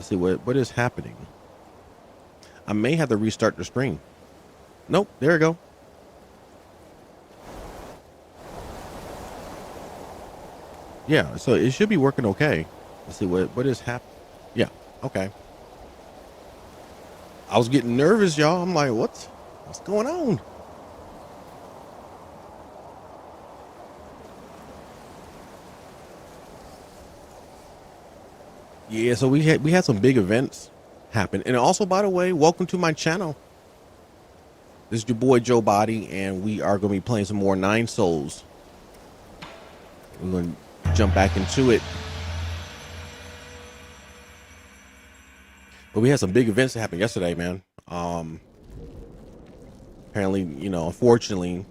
Let's see what is happening. I may have to restart the stream. Nope, there we go. Yeah, so it should be working okay. Let's see what is happening. Yeah, okay. I was getting nervous, y'all. I'm like, what's going on? Yeah, so we had some big events happen. And also, by the way, welcome to my channel. This is your boy JoeBody, and we are going to be playing some more Nine Souls. We're going to jump back into it. But we had some big events that happened yesterday, man. Apparently, unfortunately,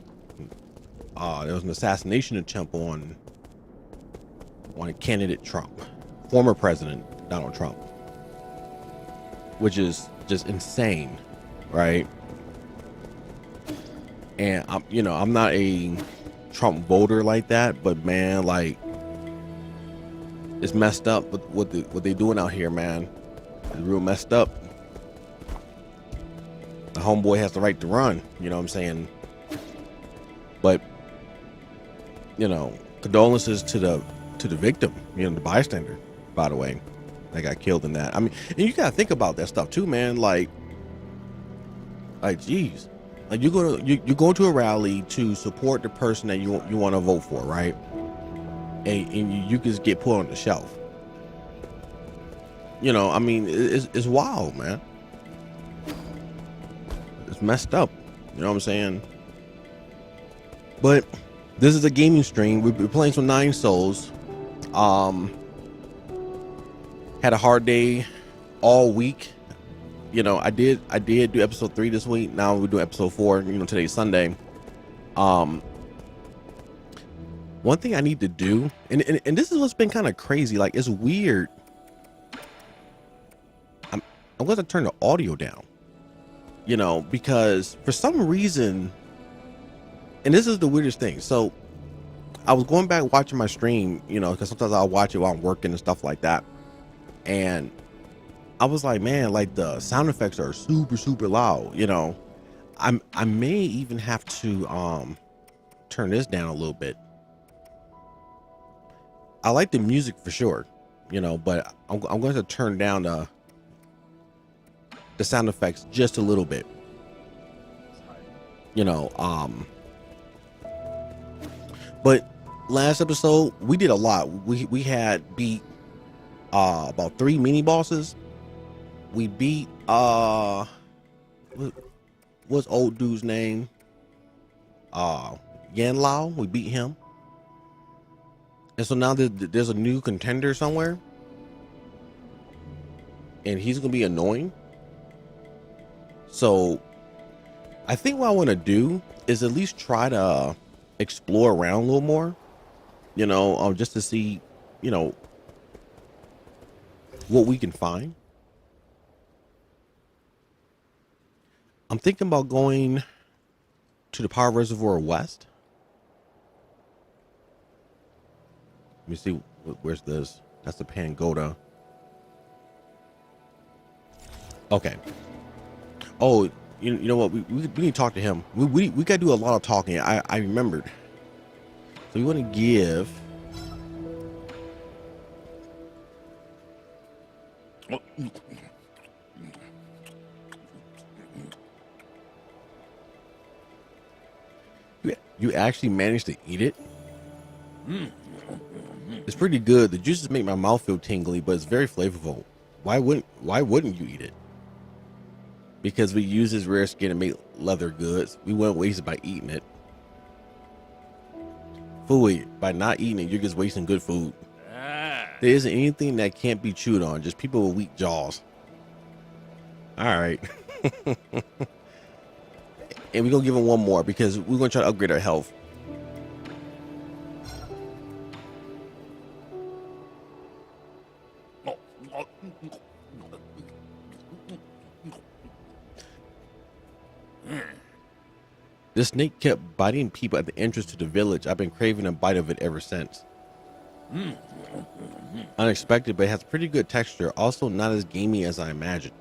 there was an assassination attempt on candidate Trump, former President Donald Trump, which is just insane, right? And I'm not a Trump voter like that, but man, like, it's messed up with what they doing out here, man. It's real messed up. The homeboy has the right to run, you know what I'm saying? But condolences to the victim, the bystander, by the way, that got killed in that. I mean, and you gotta think about that stuff too, man. Like geez, like you go to a rally to support the person that you want to vote for, right? And you just get put on the shelf. I mean, it's wild, man. It's messed up, you know what I'm saying? But this is a gaming stream. We're playing some Nine Souls. Had a hard day all week. I did do episode 3 this week. Now we're doing episode 4. Today's Sunday. One thing I need to do, and this is what's been kind of crazy. Like, it's weird. I'm going to turn the audio down. Because for some reason, and this is the weirdest thing. So I was going back watching my stream, because sometimes I'll watch it while I'm working and stuff like that. And I was like, man, like the sound effects are super, super loud. I may even have to turn this down a little bit. I like the music for sure, but I'm going to turn down the sound effects just a little bit. But last episode we did a lot. We had beat about 3 mini bosses. We beat what's old dude's name? Yan Lao. We beat him. And so now there's a new contender somewhere. And he's gonna be annoying. So I think what I want to do is at least try to explore around a little more, just to see, what we can find. I'm thinking about going to the Power Reservoir West. Let me see, where's this? That's the Pangoda. Okay. Oh, you know what? We need to talk to him. We got to do a lot of talking. I remembered. So we want to give. You actually managed to eat it? It's pretty good. The juices make my mouth feel tingly, but it's very flavorful. Why wouldn't you eat it? Because we use his rare skin to make leather goods. We wouldn't waste it by eating it. Food, by not eating it, you're just wasting good food. There isn't anything that can't be chewed on, just people with weak jaws. All right. And we're gonna give him one more because we're gonna try to upgrade our health. This snake kept biting people at the entrance to the village. I've been craving a bite of it ever since. Unexpected, but it has pretty good texture. Also, not as gamey as I imagined.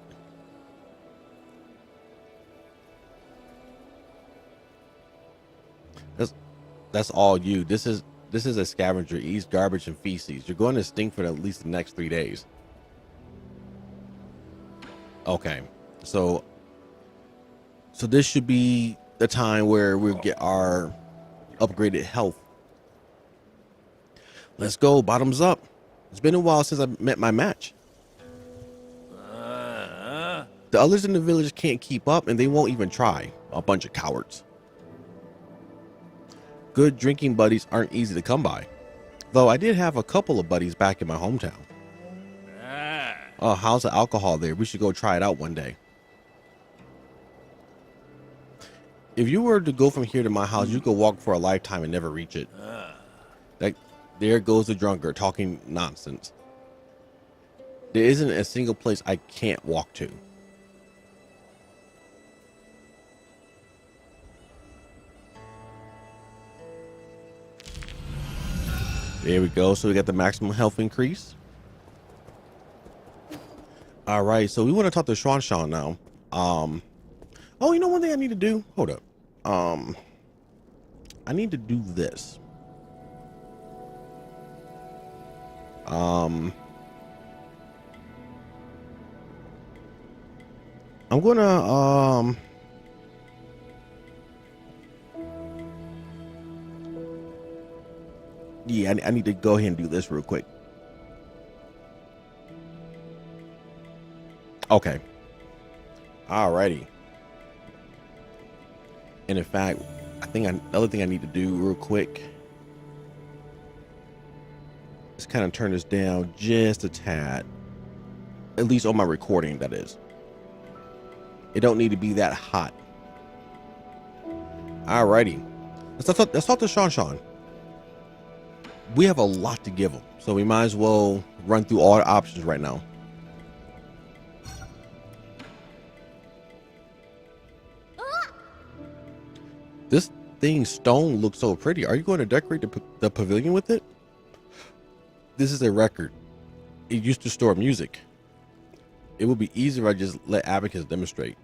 That's all you. This is a scavenger. Eats garbage and feces. You're going to stink for at least the next 3 days. Okay, so this should be the time where we'll get our upgraded health. Let's go. Bottoms up. It's been a while since I met my match. The others in the village can't keep up, and they won't even try. A bunch of cowards. Good drinking buddies aren't easy to come by. Though I did have a couple of buddies back in my hometown. Oh, how's the alcohol there? We should go try it out one day. If you were to go from here to my house, you could walk for a lifetime and never reach it. Like, there goes the drunkard talking nonsense. There isn't a single place I can't walk to. There we go. So we got the maximum health increase. All right. So we want to talk to Sean now. Oh, you know one thing I need to do? Hold up. I need to do this. I'm gonna yeah, I need to go ahead and do this real quick. Okay. Alrighty. And in fact, I think the other thing I need to do real quick is kind of turn this down just a tad. At least on my recording, that is. It don't need to be that hot. Alrighty. Let's talk to Sean. We have a lot to give him, so we might as well run through all the options right now. This thing stone looks so pretty. Are you going to decorate the pavilion with it? This is a record. It used to store music. It would be easier if I just let Abacus demonstrate.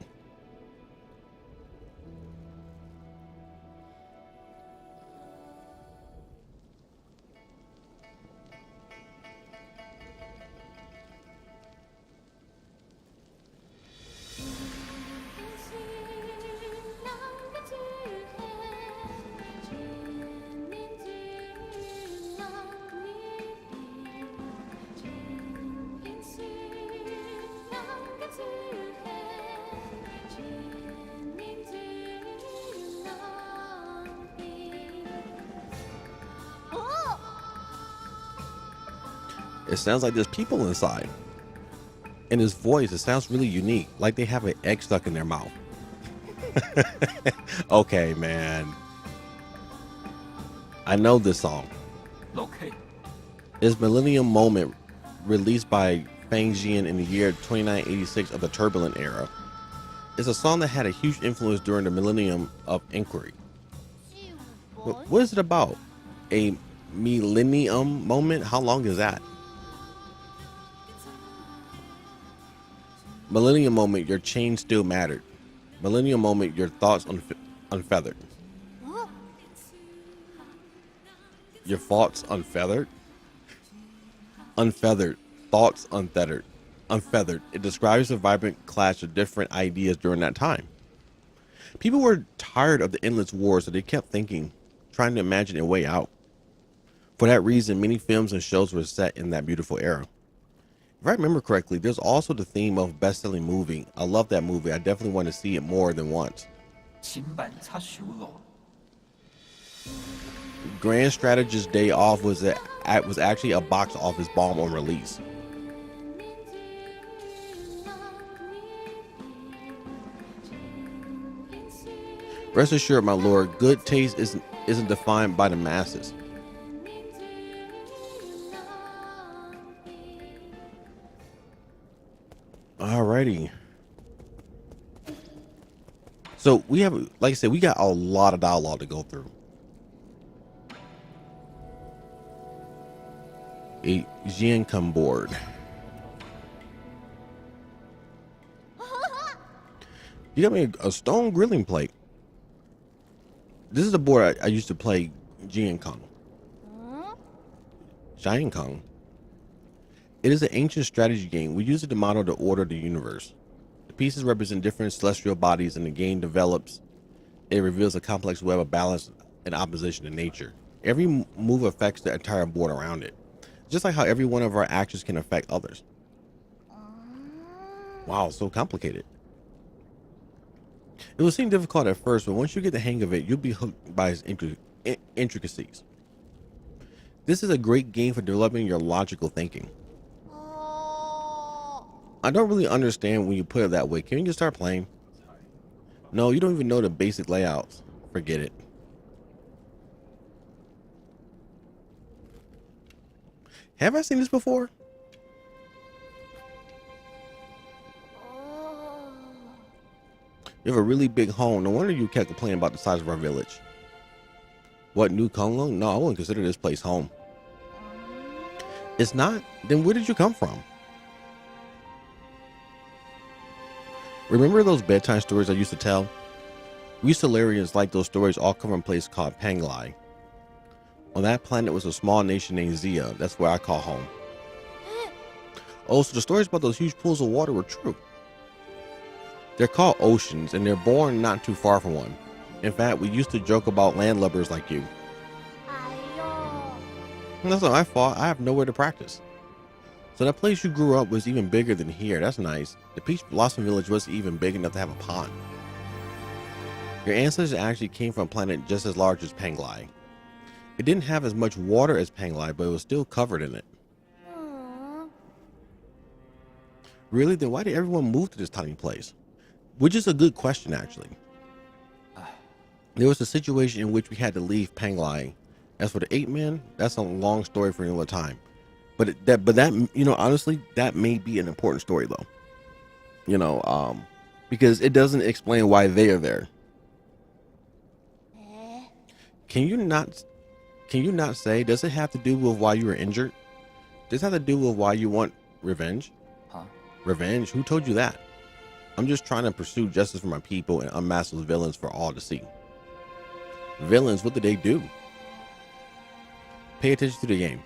It sounds like there's people inside. And his voice, it sounds really unique, like they have an egg stuck in their mouth. Okay, man. I know this song. Okay. It's Millennium Moment, released by Fang Jian in the year 2986 of the Turbulent Era. It's a song that had a huge influence during the Millennium of Inquiry. What is it about? A millennium moment? How long is that? Millennium moment, your chain still mattered. Millennium moment, your thoughts unfeathered. Your thoughts unfeathered? Unfeathered. Thoughts unfeathered. Unfeathered. It describes a vibrant clash of different ideas during that time. People were tired of the endless wars, so they kept thinking, trying to imagine a way out. For that reason, many films and shows were set in that beautiful era. If I remember correctly, there's also the theme of best-selling movie. I love that movie. I definitely want to see it more than once. Grand Strategist Day Off was actually a box office bomb on release. Rest assured, my lord, good taste isn't defined by the masses. Alrighty. So we have, like I said, we got a lot of dialogue to go through. A Jiancum board. You got me a stone grilling plate. This is the board I used to play Jiancum. Jiancum. It is an ancient strategy game. We use it to model the order of the universe. The pieces represent different celestial bodies, and the game develops. It reveals a complex web of balance and opposition to nature. Every move affects the entire board around it, just like how every one of our actions can affect others. Wow, so complicated. It will seem difficult at first, but once you get the hang of it, you'll be hooked by its intricacies. This is a great game for developing your logical thinking. I don't really understand when you put it that way. Can you just start playing? No, you don't even know the basic layouts. Forget it. Have I seen this before? You have a really big home. No wonder you kept complaining about the size of our village. What, New Congo? No, I wouldn't consider this place home. It's not? Then where did you come from? Remember those bedtime stories I used to tell? We Solarians like those stories all come from a place called Panglai. On that planet was a small nation named Zia. That's where I call home. Oh, so the stories about those huge pools of water were true. They're called oceans, and they're born not too far from one. In fact, we used to joke about landlubbers like you. That's not my fault. I have nowhere to practice. So that place you grew up was even bigger than here. That's nice. The Peach Blossom Village wasn't even big enough to have a pond. Your ancestors actually came from a planet just as large as Panglai. It didn't have as much water as Panglai, but it was still covered in it. Really? Then why did everyone move to this tiny place? Which is a good question, actually. There was a situation in which we had to leave Panglai. As for the 8 men, that's a long story for another time. But that you know, honestly, that may be an important story though. You know, because it doesn't explain why they are there. Can you not say, does it have to do with why you were injured? Does it have to do with why you want revenge? Huh? Revenge? Who told you that? I'm just trying to pursue justice for my people and unmask those villains for all to see. Villains, what did they do? Pay attention to the game.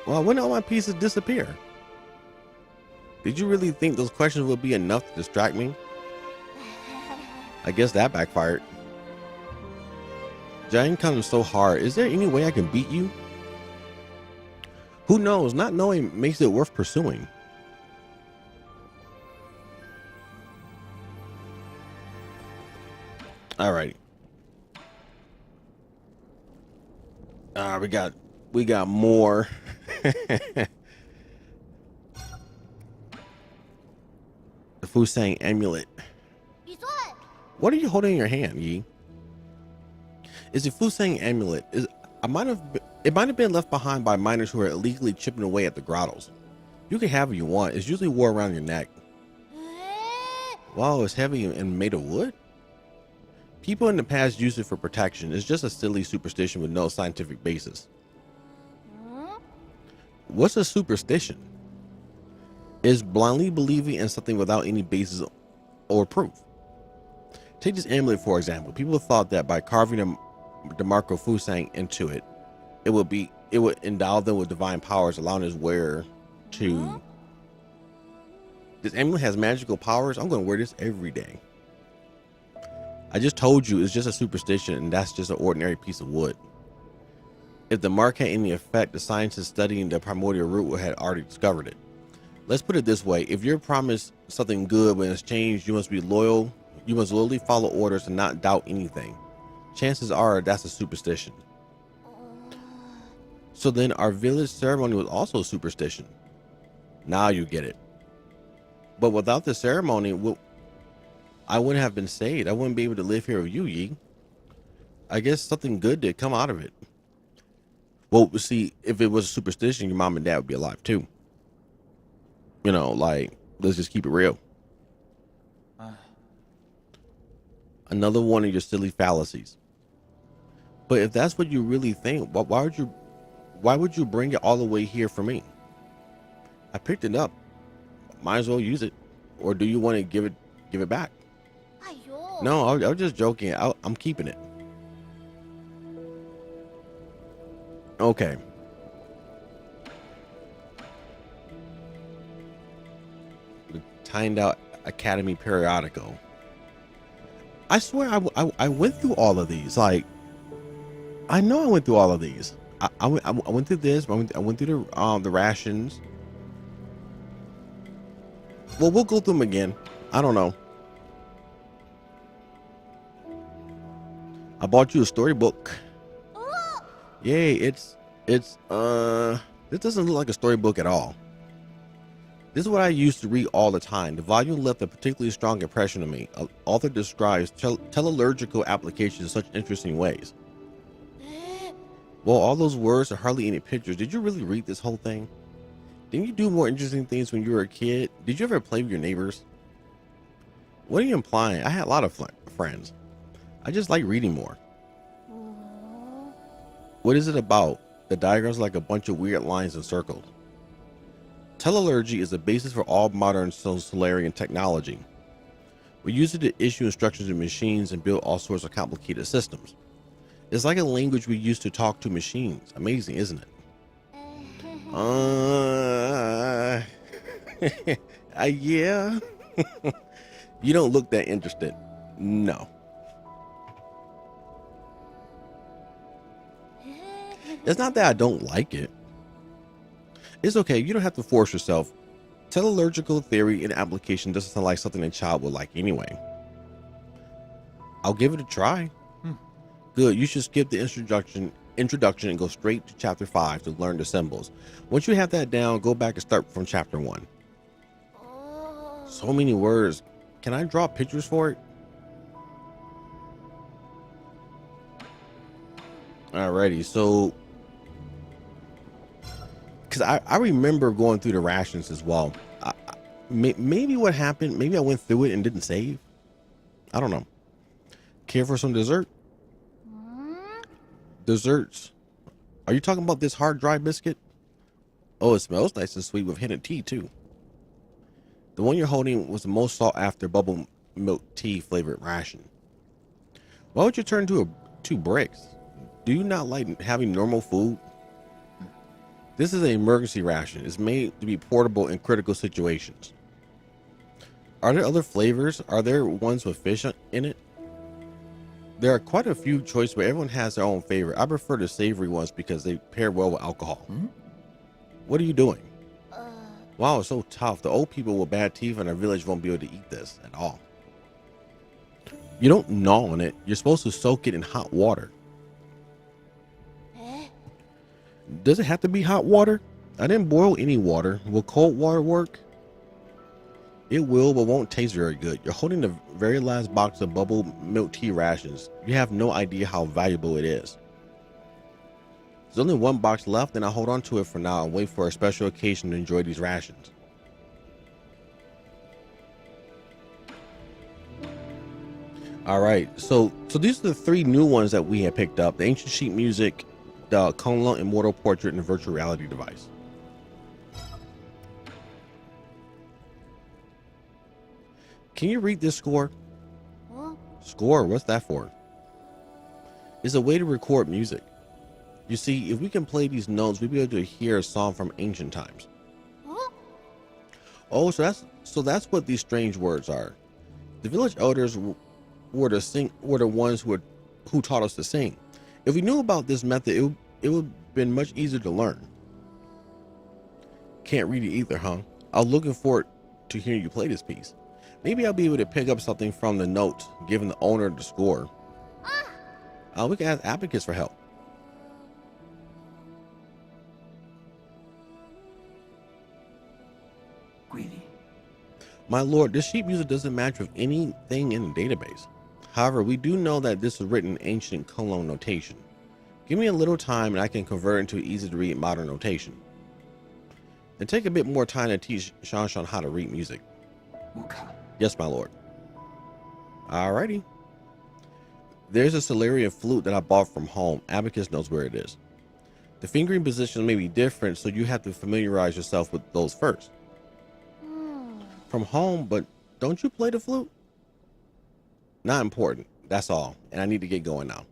Well, when did all my pieces disappear? Did you really think those questions would be enough to distract me? I guess that backfired. Giant comes so hard. Is there any way I can beat you? Who knows? Not knowing makes it worth pursuing. Alrighty. We got more. The Fusang amulet. What are you holding in your hand, Yi? Is a Fusang amulet. It might have been left behind by miners who are illegally chipping away at the grottos. You can have what you want. It's usually worn around your neck. Wow, it's heavy and made of wood? People in the past used it for protection. It's just a silly superstition with no scientific basis. What's a superstition? It's blindly believing in something without any basis or proof. Take this amulet for example. People thought that by carving the mark of Fusang into it, it would endow them with divine powers, allowing its wearer to. This amulet has magical powers. I'm going to wear this every day. I just told you it's just a superstition, and that's just an ordinary piece of wood. If the mark had any effect, the scientists studying the primordial root had already discovered it. Let's put it this way. If you're promised something good when it's changed, you must be loyal. You must loyally follow orders and not doubt anything. Chances are that's a superstition. So then our village ceremony was also a superstition. Now you get it. But without the ceremony, I wouldn't have been saved. I wouldn't be able to live here with you, Yi. I guess something good did come out of it. Well, see, if it was a superstition, your mom and dad would be alive too. You know, like, let's just keep it real. Another one of your silly fallacies. But if that's what you really think, why would you bring it all the way here for me? I picked it up. Might as well use it. Or do you want to give it back? No, I was just joking. I'm keeping it. Okay. The Timed Out Academy periodical. I swear I went through all of these. Like, I know I went through all of these. I went through this. I went through the rations. Well, we'll go through them again. I don't know. I bought you a storybook. Yay! This doesn't look like a storybook at all. This is what I used to read all the time. The volume left a particularly strong impression on me. Author describes teleological applications in such interesting ways. Well, all those words are hardly any pictures. Did you really read this whole thing? Didn't you do more interesting things when you were a kid? Did you ever play with your neighbors? What are you implying? I had a lot of friends. I just like reading more. What is it about? The diagrams are like a bunch of weird lines and circles. Teleology is the basis for all modern Solarian technology. We use it to issue instructions to machines and build all sorts of complicated systems. It's like a language we use to talk to machines. Amazing, isn't it? Yeah. You don't look that interested. No. It's not that I don't like it. It's okay. You don't have to force yourself. Teleological theory and application doesn't sound like something a child would like anyway. I'll give it a try. Good. You should skip the introduction and go straight to chapter 5 to learn the symbols. Once you have that down, go back and start from chapter 1. So many words. Can I draw pictures for it? Alrighty, so because I remember going through the rations as well. Maybe what happened, maybe I went through it and didn't save. I don't know. Care for some dessert? Desserts. Are you talking about this hard dry biscuit? Oh, it smells nice and sweet with hint of tea too. The one you're holding was the most sought after bubble milk tea flavored ration. Why would you turn to two bricks? Do you not like having normal food? This is an emergency ration. It's made to be portable in critical situations. Are there other flavors? Are there ones with fish in it? There are quite a few choices, but everyone has their own favorite. I prefer the savory ones because they pair well with alcohol. What are you doing? Wow, it's so tough. The old people with bad teeth in our village won't be able to eat this at all. You don't gnaw on it. You're supposed to soak it in hot water. Does it have to be hot water? I didn't boil any water. Will cold water work? It will, but won't taste very good. You're holding the very last box of bubble milk tea rations. You have no idea how valuable it is. There's only one box left, and I'll hold on to it for now and wait for a special occasion to enjoy these rations. All right, so these are the 3 new ones that we had picked up: the ancient sheet music, the Kunlun immortal portrait, and the virtual reality device. Can you read this score? Score? What's that for? It's a way to record music. You see, if we can play these notes, we'll be able to hear a song from ancient times. Oh, so that's what these strange words are. The village elders were the ones who taught us to sing. If we knew about this method, it would have been much easier to learn. Can't read it either, huh? I was looking forward to hearing you play this piece. Maybe I'll be able to pick up something from the notes, given the owner the score. We can ask advocates for help. Greedy. My lord, this sheet music doesn't match with anything in the database. However, we do know that this was written in ancient Kunlun notation. Give me a little time and I can convert into easy to read modern notation. And take a bit more time to teach Shanshan how to read music. Yes, my lord. Alrighty. There's a Solarian flute that I bought from home. Abacus knows where it is. The fingering positions may be different, so you have to familiarize yourself with those first. From home, but don't you play the flute? Not important. That's all. And I need to get going now.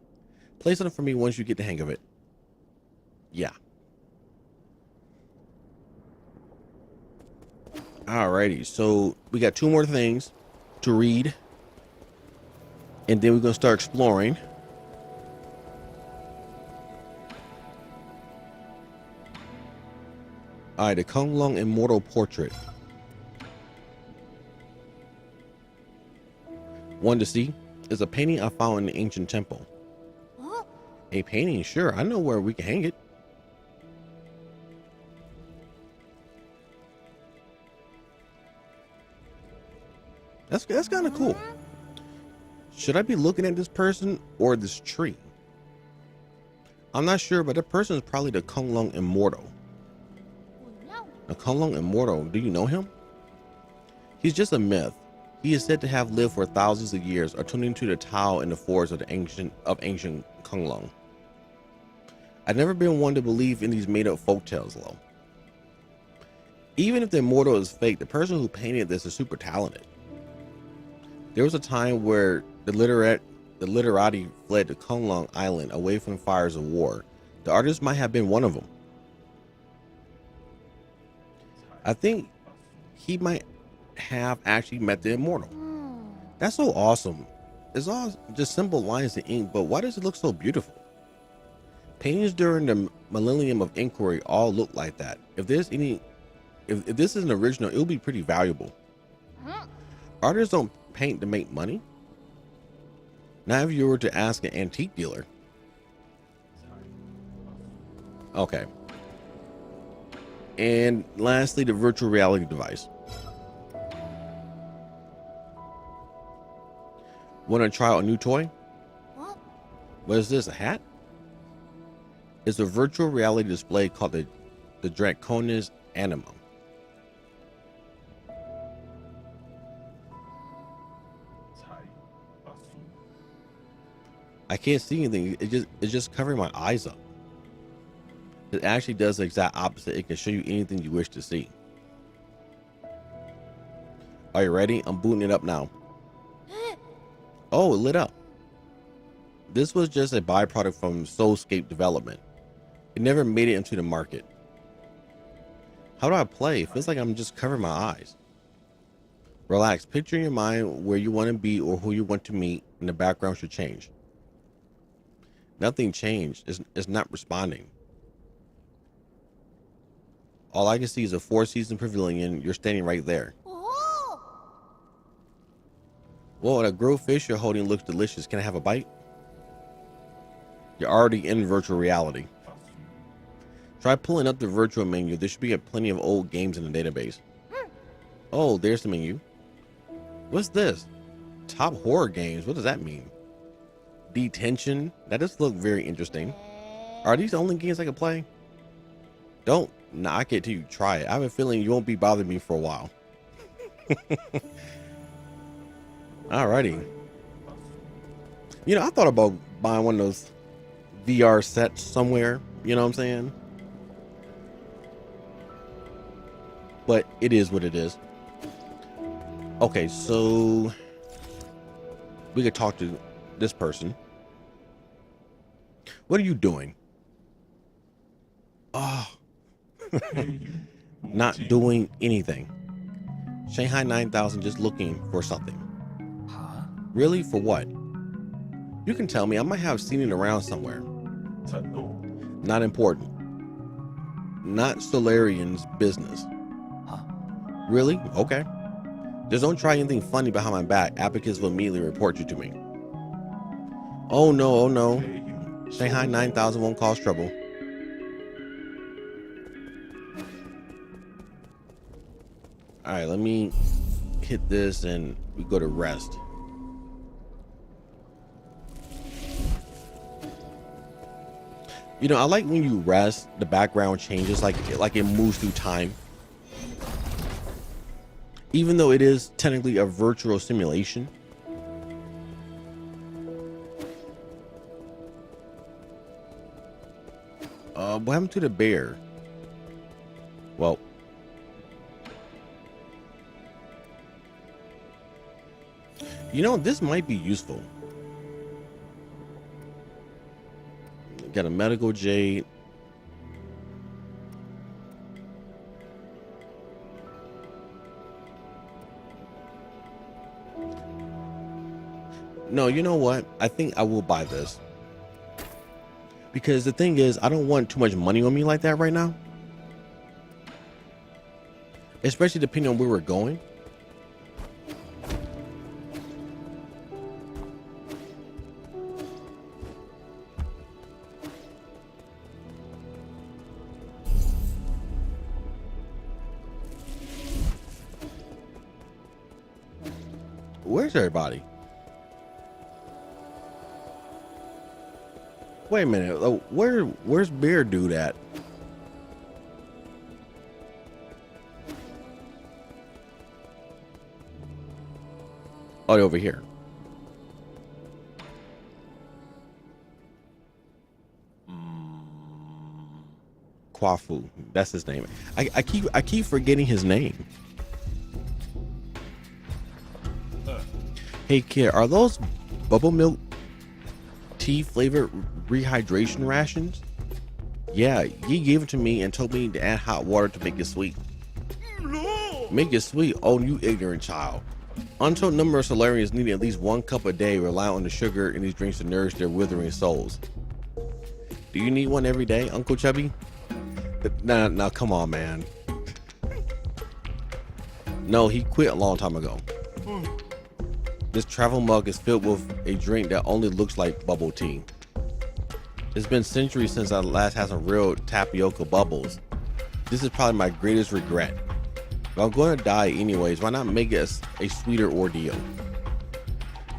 Play something for me once you get the hang of it. Yeah. Alrighty. So we got 2 more things to read. And then we're going to start exploring. Alright, the Konglong Immortal Portrait. One to see is a painting I found in the ancient temple. Huh? A painting? Sure, I know where we can hang it. That's kind of cool. Should I be looking at this person or this tree? I'm not sure, but that person is probably the Konglong Immortal. The Konglong Immortal, do you know him? He's just a myth. He is said to have lived for thousands of years, attuning to the Tao in the forests of the ancient Konglong. I've never been one to believe in these made-up folktales, though. Even if the immortal is fake, the person who painted this is super talented. There was a time where the literati fled to Konglong Island away from fires of war. The artist might have been one of them. I think he might have actually met the immortal. That's so awesome. It's all just simple lines in ink, but why does it look so beautiful? Paintings during the millennium of inquiry all look like that. If this is an original, it'll be pretty valuable. Artists don't paint to make money. Now if you were to ask an antique dealer. Okay. And lastly, the virtual reality device. Want to try out a new toy? What is this, a hat? It's a virtual reality display called the Draconis Anima. I can't see anything. It's just covering my eyes up. It actually does the exact opposite. It can show you anything you wish to see. Are you ready? I'm booting it up now. Oh, it lit up. This was just a byproduct from Soulscape development. It never made it into the market. How do I play? It feels like I'm just covering my eyes. Relax. Picture in your mind where you want to be or who you want to meet, and the background should change. Nothing changed. It's not responding. All I can see is a 4-season pavilion. You're standing right there. Whoa, that grilled fish you're holding looks delicious. Can I have a bite? You're already in virtual reality. Try pulling up the virtual menu. There should be plenty of old games in the database. Oh, there's the menu. What's this? Top horror games. What does that mean? Detention. That does look very interesting. Are these the only games I can play? Don't knock it till you try it. I have a feeling you won't be bothering me for a while. Alrighty. You know, I thought about buying one of those VR sets somewhere. You know what I'm saying? But it is what it is. Okay, so we could talk to this person. What are you doing? Oh, not doing anything. Shanghai 9000 just looking for something. Really? For what? You can tell me. I might have seen it around somewhere. Not important. Not Solarian's business. Really? Okay. Just don't try anything funny behind my back. Abacus will immediately report you to me. Oh no, oh no. Shanghai 9000 won't cause trouble. Alright, let me hit this and we go to rest. You know, I like when you rest, the background changes, like it moves through time. Even though it is technically a virtual simulation. What happened to the bear? Well, you know, this might be useful. Got a medical jade. No, you know what? I think I will buy this. Because the thing is, I don't want too much money on me like that right now. Especially depending on where we're going. Where's everybody? Wait a minute. Where's Bear Dude at? Oh, over here. Kwafu. That's his name. I keep forgetting his name. Hey kid, are those bubble milk tea flavored rehydration rations? Yeah, he gave it to me and told me to add hot water to make it sweet. No. Make it sweet? Oh, you ignorant child. Untold number of Solarians need at least 1 cup a day, rely on the sugar in these drinks to nourish their withering souls. Do you need one every day, Uncle Chubby? Nah, come on, man. No, he quit a long time ago. This travel mug is filled with a drink that only looks like bubble tea. It's been centuries since I last had some real tapioca bubbles. This is probably my greatest regret. If I'm going to die anyways, why not make it a sweeter ordeal?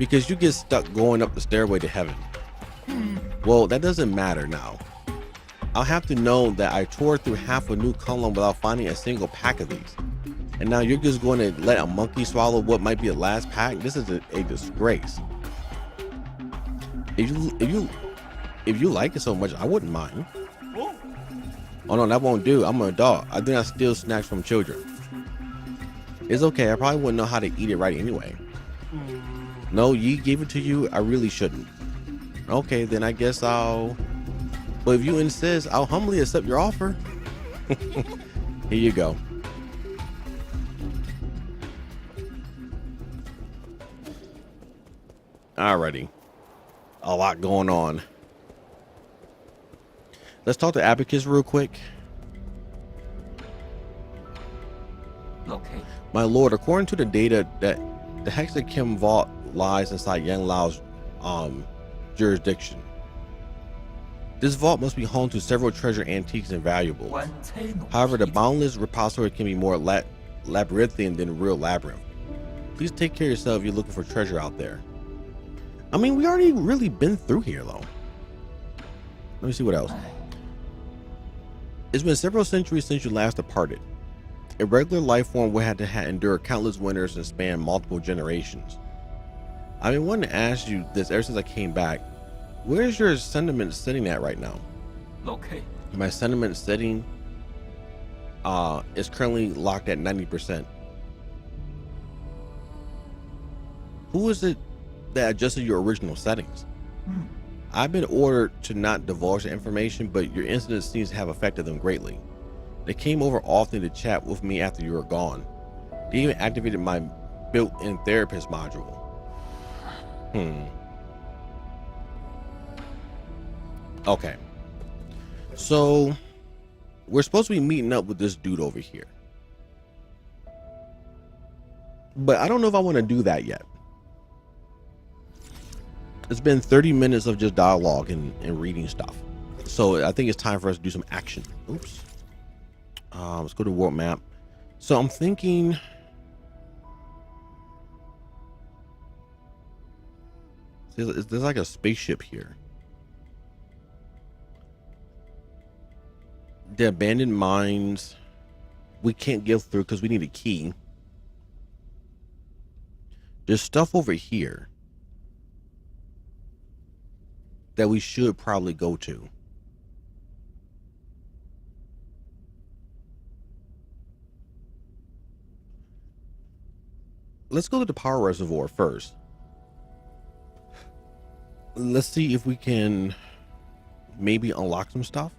Because you get stuck going up the stairway to heaven. Well, that doesn't matter now. I'll have to know that I tore through half a new column without finding a single pack of these. And now you're just going to let a monkey swallow what might be the last pack? This is a disgrace. If you like it so much, I wouldn't mind. Oh no, that won't do. I'm an adult. I do not steal snacks from children. It's okay. I probably wouldn't know how to eat it right anyway. No, Yi gave it to you. I really shouldn't. Okay, then I guess I'll... But if you insist, I'll humbly accept your offer. Here you go. Alrighty. A lot going on. Let's talk to Abacus real quick. Okay. My lord, according to the data, that the Hexachem vault lies inside Yang Lao's jurisdiction. This vault must be home to several treasure antiques and valuables. However, the boundless repository can be more labyrinthian than a real labyrinth. Please take care of yourself if you're looking for treasure out there. I mean, we already really been through here, though. Let me see what else. It's been several centuries since you last departed. A regular life form would have to endure countless winters and span multiple generations. I've been wanting to ask you this ever since I came back. Where's your sentiment sitting at right now? Okay. My sentiment setting is currently locked at 90%. Who is it that adjusted your original settings? I've been ordered to not divulge the information, but your incident seems to have affected them greatly. They came over often to chat with me after you were gone. They even activated my built-in therapist module. Okay. So, we're supposed to be meeting up with this dude over here. But I don't know if I want to do that yet. It's been 30 minutes of just dialogue and reading stuff. So I think it's time for us to do some action. Oops. Let's go to world map. So I'm thinking... There's like a spaceship here. The abandoned mines. We can't get through because we need a key. There's stuff over here that we should probably go to. let's go to the power reservoir first. Let's see if we can maybe unlock some stuff.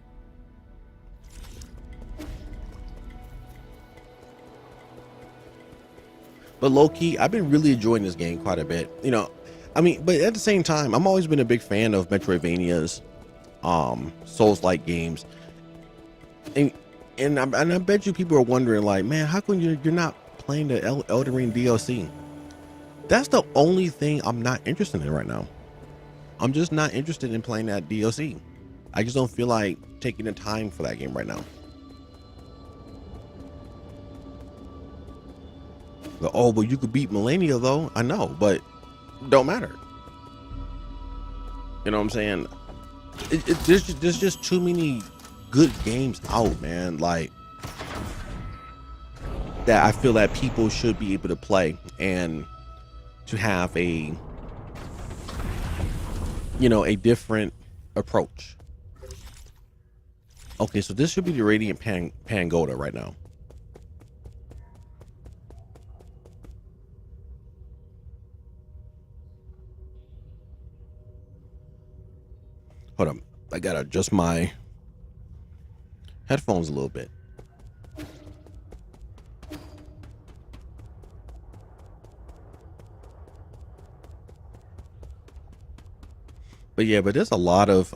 But low key, I've been really enjoying this game quite a bit. You know, I mean, but at the same time, I'm always been a big fan of Metroidvanias, Souls-like games, and I bet you people are wondering, like, man, how come you're not playing the Elden Ring DLC? That's the only thing I'm not interested in right now. I'm just not interested in playing that DLC. I just don't feel like taking the time for that game right now. Oh, but you could beat Millennia though. I know, but don't matter. You know what I'm saying? There's just too many good games out, man. Like that, I feel that people should be able to play and to have a, you know, a different approach. Okay, so this should be the Radiant Pagoda right now. Hold on, I gotta adjust my headphones a little bit. But yeah, but there's a lot of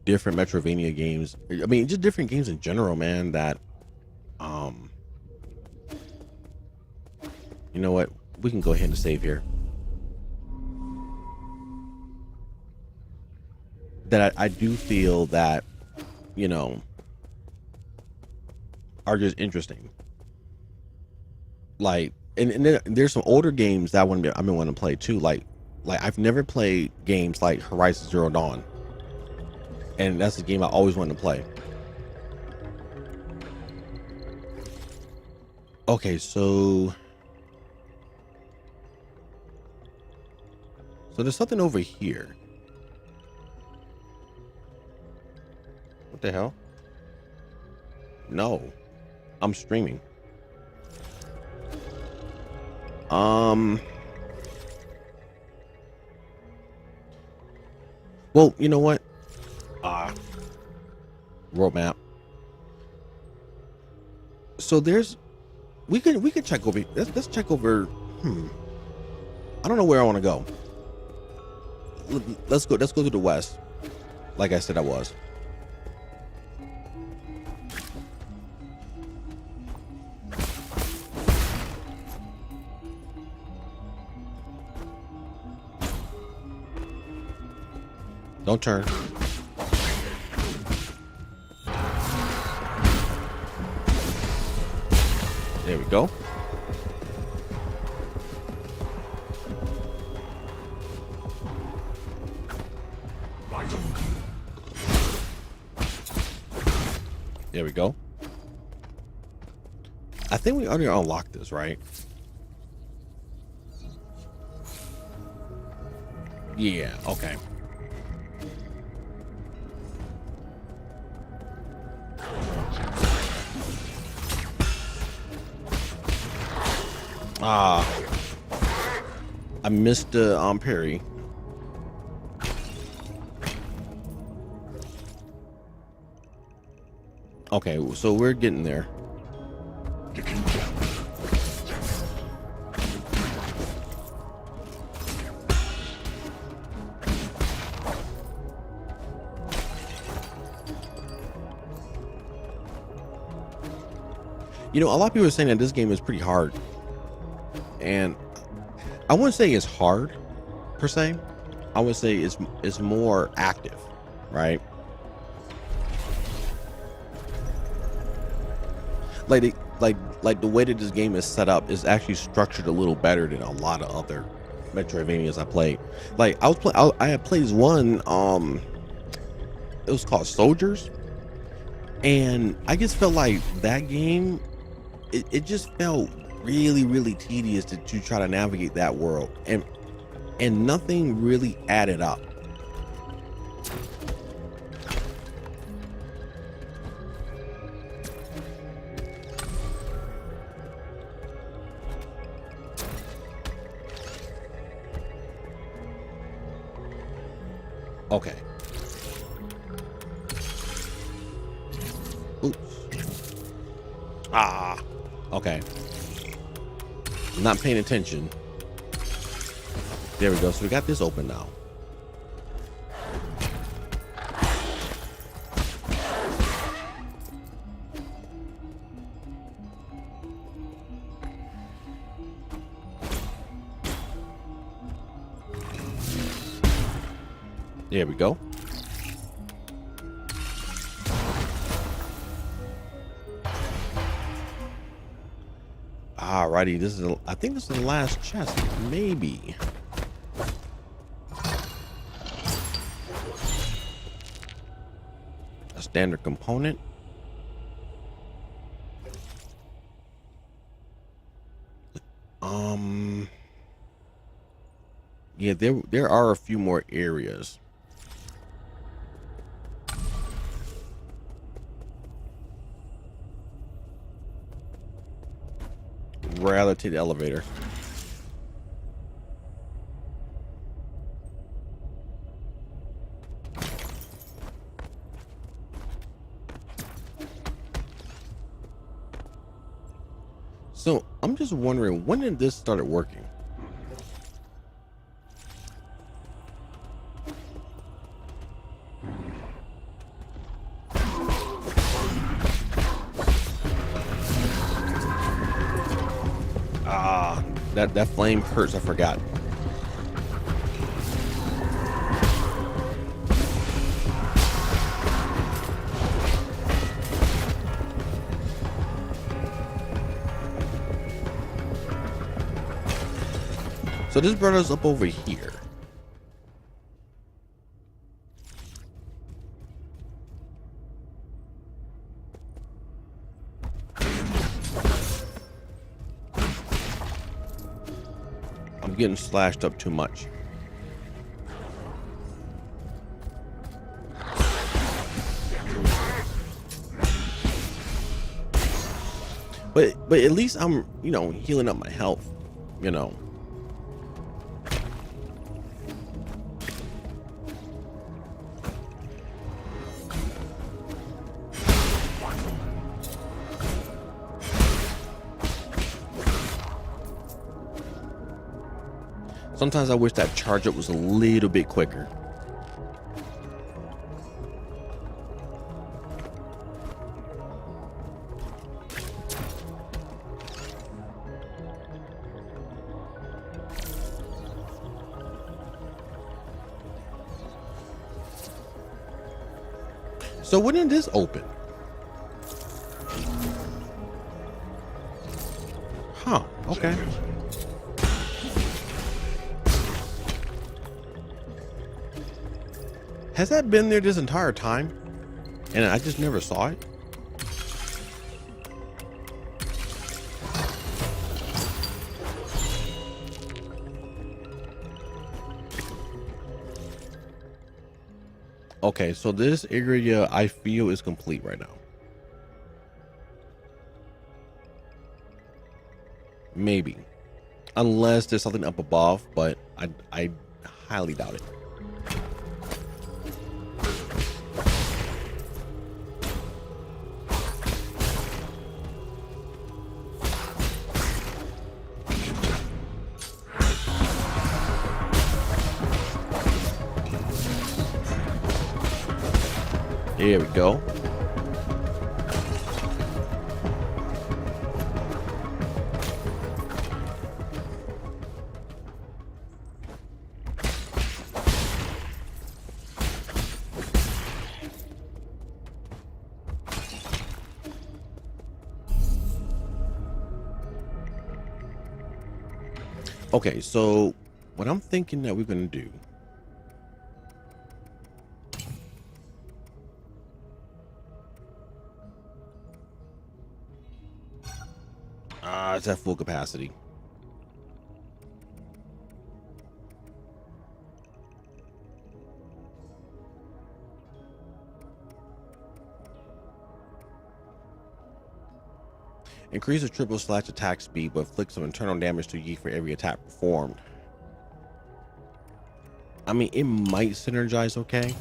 different Metroidvania games. I mean, just different games in general, man, that you know what? We can go ahead and save here. That I do feel that, you know, are just interesting. Like, and there's some older games that I've been wanting to play too. Like I've never played games like Horizon Zero Dawn, and that's a game I always wanted to play. Okay, so there's something over here. What the hell? No, I'm streaming. Well, you know what? Roadmap. So we could check over. Let's check over. I don't know where I want to go. Let's go to the west. Like I said, I was. Don't turn. There we go. There we go. I think we already unlocked this, right? Yeah, okay. I missed the parry. Okay, so we're getting there. You know, a lot of people are saying that this game is pretty hard. And I wouldn't say it's hard per se. I would say it's more active, right? Like the way that this game is set up is actually structured a little better than a lot of other Metroidvanias I played. Like I had played one, it was called Soldiers, and I just felt like that game, it just felt really tedious to try to navigate that world, and nothing really added up. Okay. Oops. Ah. Okay. Not paying attention. There we go. So we got this open now. There we go. Alrighty, this is I think this is the last chest, maybe. A standard component. Yeah, there are a few more areas. Rather take the elevator. So I'm just wondering, when did this start working? Ah, that flame hurts. I forgot. So this brought us up over here. I'm getting slashed up too much. But at least I'm, healing up my health, Sometimes I wish that charge up was a little bit quicker. So when did this open? Huh, okay. Has that been there this entire time? And I just never saw it? Okay, so this area I feel is complete right now. Maybe. Unless there's something up above, but I highly doubt it. Here we go. Okay, so what I'm thinking that we're going to do, it's at full capacity. Increase the triple slash attack speed, but inflict some internal damage to ye for every attack performed. I mean, it might synergize okay.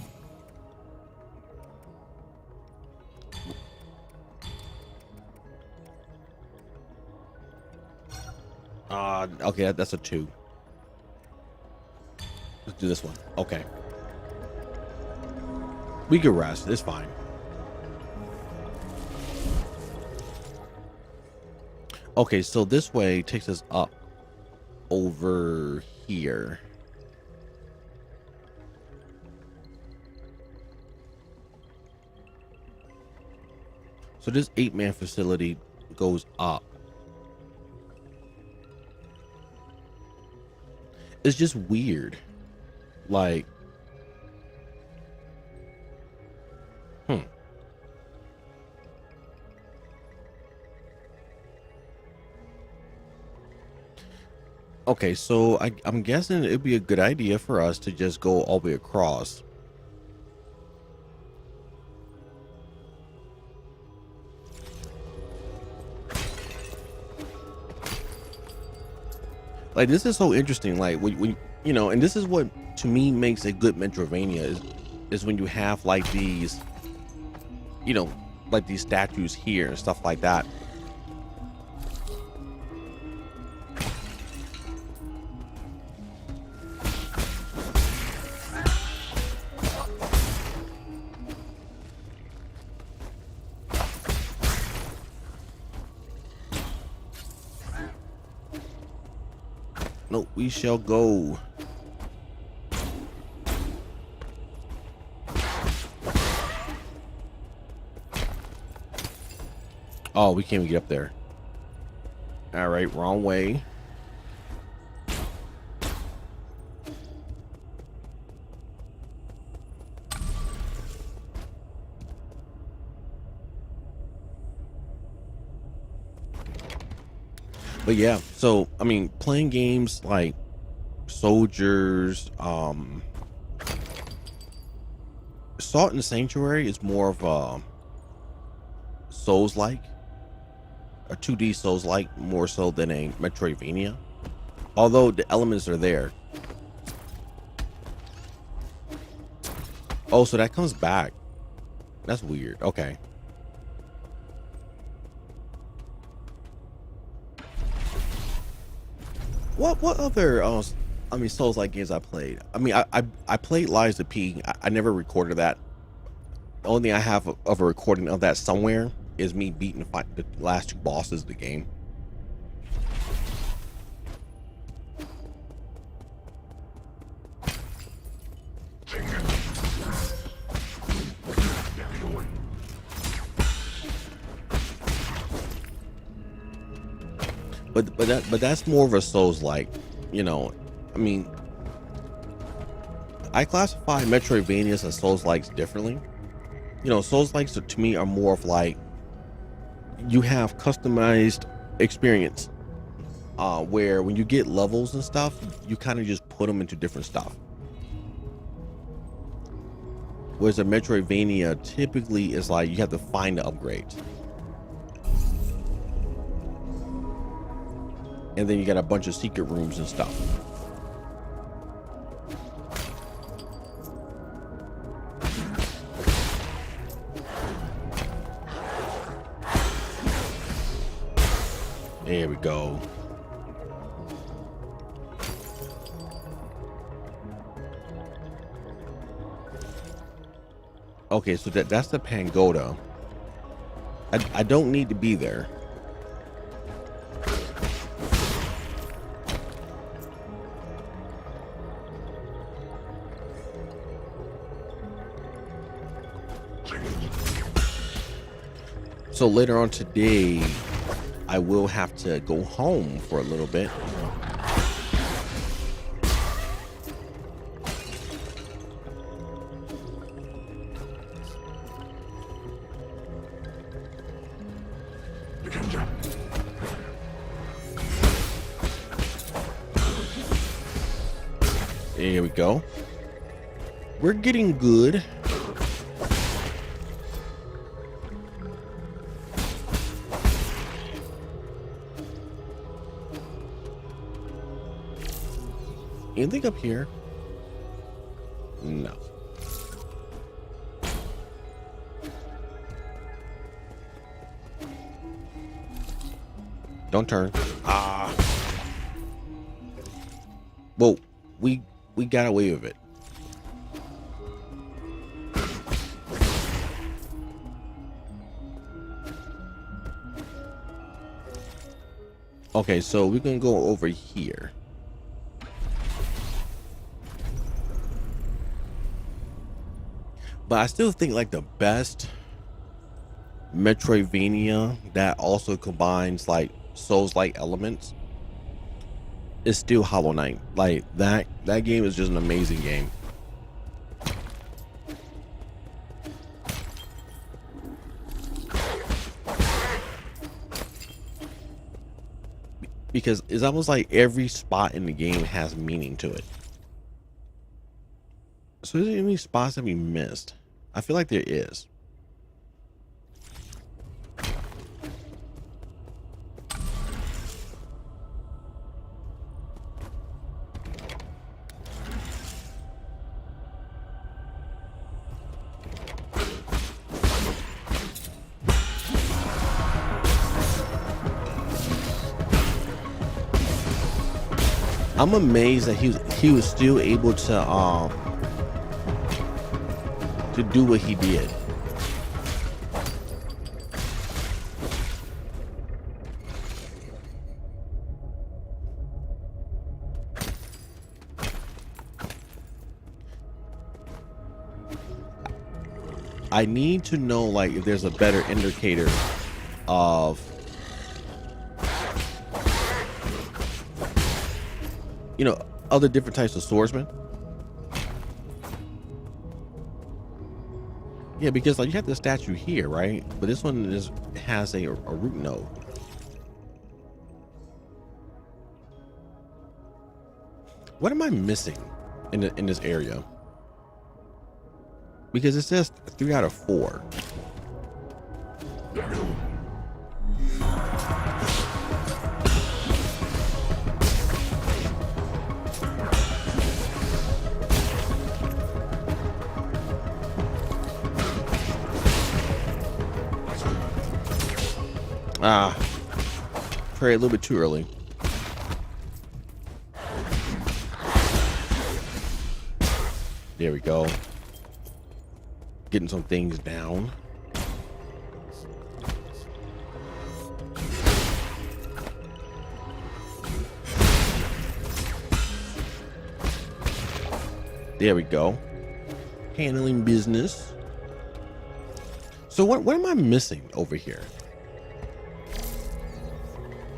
Okay, that's a 2. Let's do this one. Okay. We can rest. It's fine. Okay, so this way takes us up over here. So this 8-man facility goes up. It's just weird. Like, Okay, so I'm guessing it'd be a good idea for us to just go all the way across. Like, this is so interesting. Like, when you know, and this is what to me makes a good Metroidvania is when you have like these, you know, like these statues here and stuff like that. No, we shall go. Oh, we can't even get up there. All right, wrong way. But yeah, so I mean, playing games like Soldiers, Salt and Sanctuary is more of a Souls-like, a 2D Souls-like, more so than a Metroidvania. Although the elements are there. Oh, so that comes back. That's weird. Okay. What other I mean Souls-like games I played? I mean, I played Lies of P. I never recorded that. The only thing I have of a recording of that somewhere is me beating the last 2 bosses of the game. But that's more of a Souls-like, you know. I mean, I classify Metroidvanias and Souls-likes differently. You know, Souls-likes to me are more of like you have customized experience, where when you get levels and stuff, you kind of just put them into different stuff. Whereas a Metroidvania typically is like you have to find the upgrades. And then you got a bunch of secret rooms and stuff. There we go. Okay, so that's the Pangoda. I don't need to be there. So later on today, I will have to go home for a little bit. There we go. We're getting good. Anything up here? Don't turn. Ah. Well, we got away with it. Okay, so we're gonna go over here. But I still think like the best Metroidvania that also combines like Souls-like elements is still Hollow Knight. Like that game is just an amazing game. Because it's almost like every spot in the game has meaning to it. So is there any spots that we missed? I feel like there is. I'm amazed that he was still able to do what he did. I need to know like if there's a better indicator of other different types of swordsmen. Yeah, because like you have the statue here, right? But this one has a root node. What am I missing in this area? Because it says 3 out of 4. Pray a little bit too early. There we go. Getting some things down. There we go. Handling business. So what am I missing over here?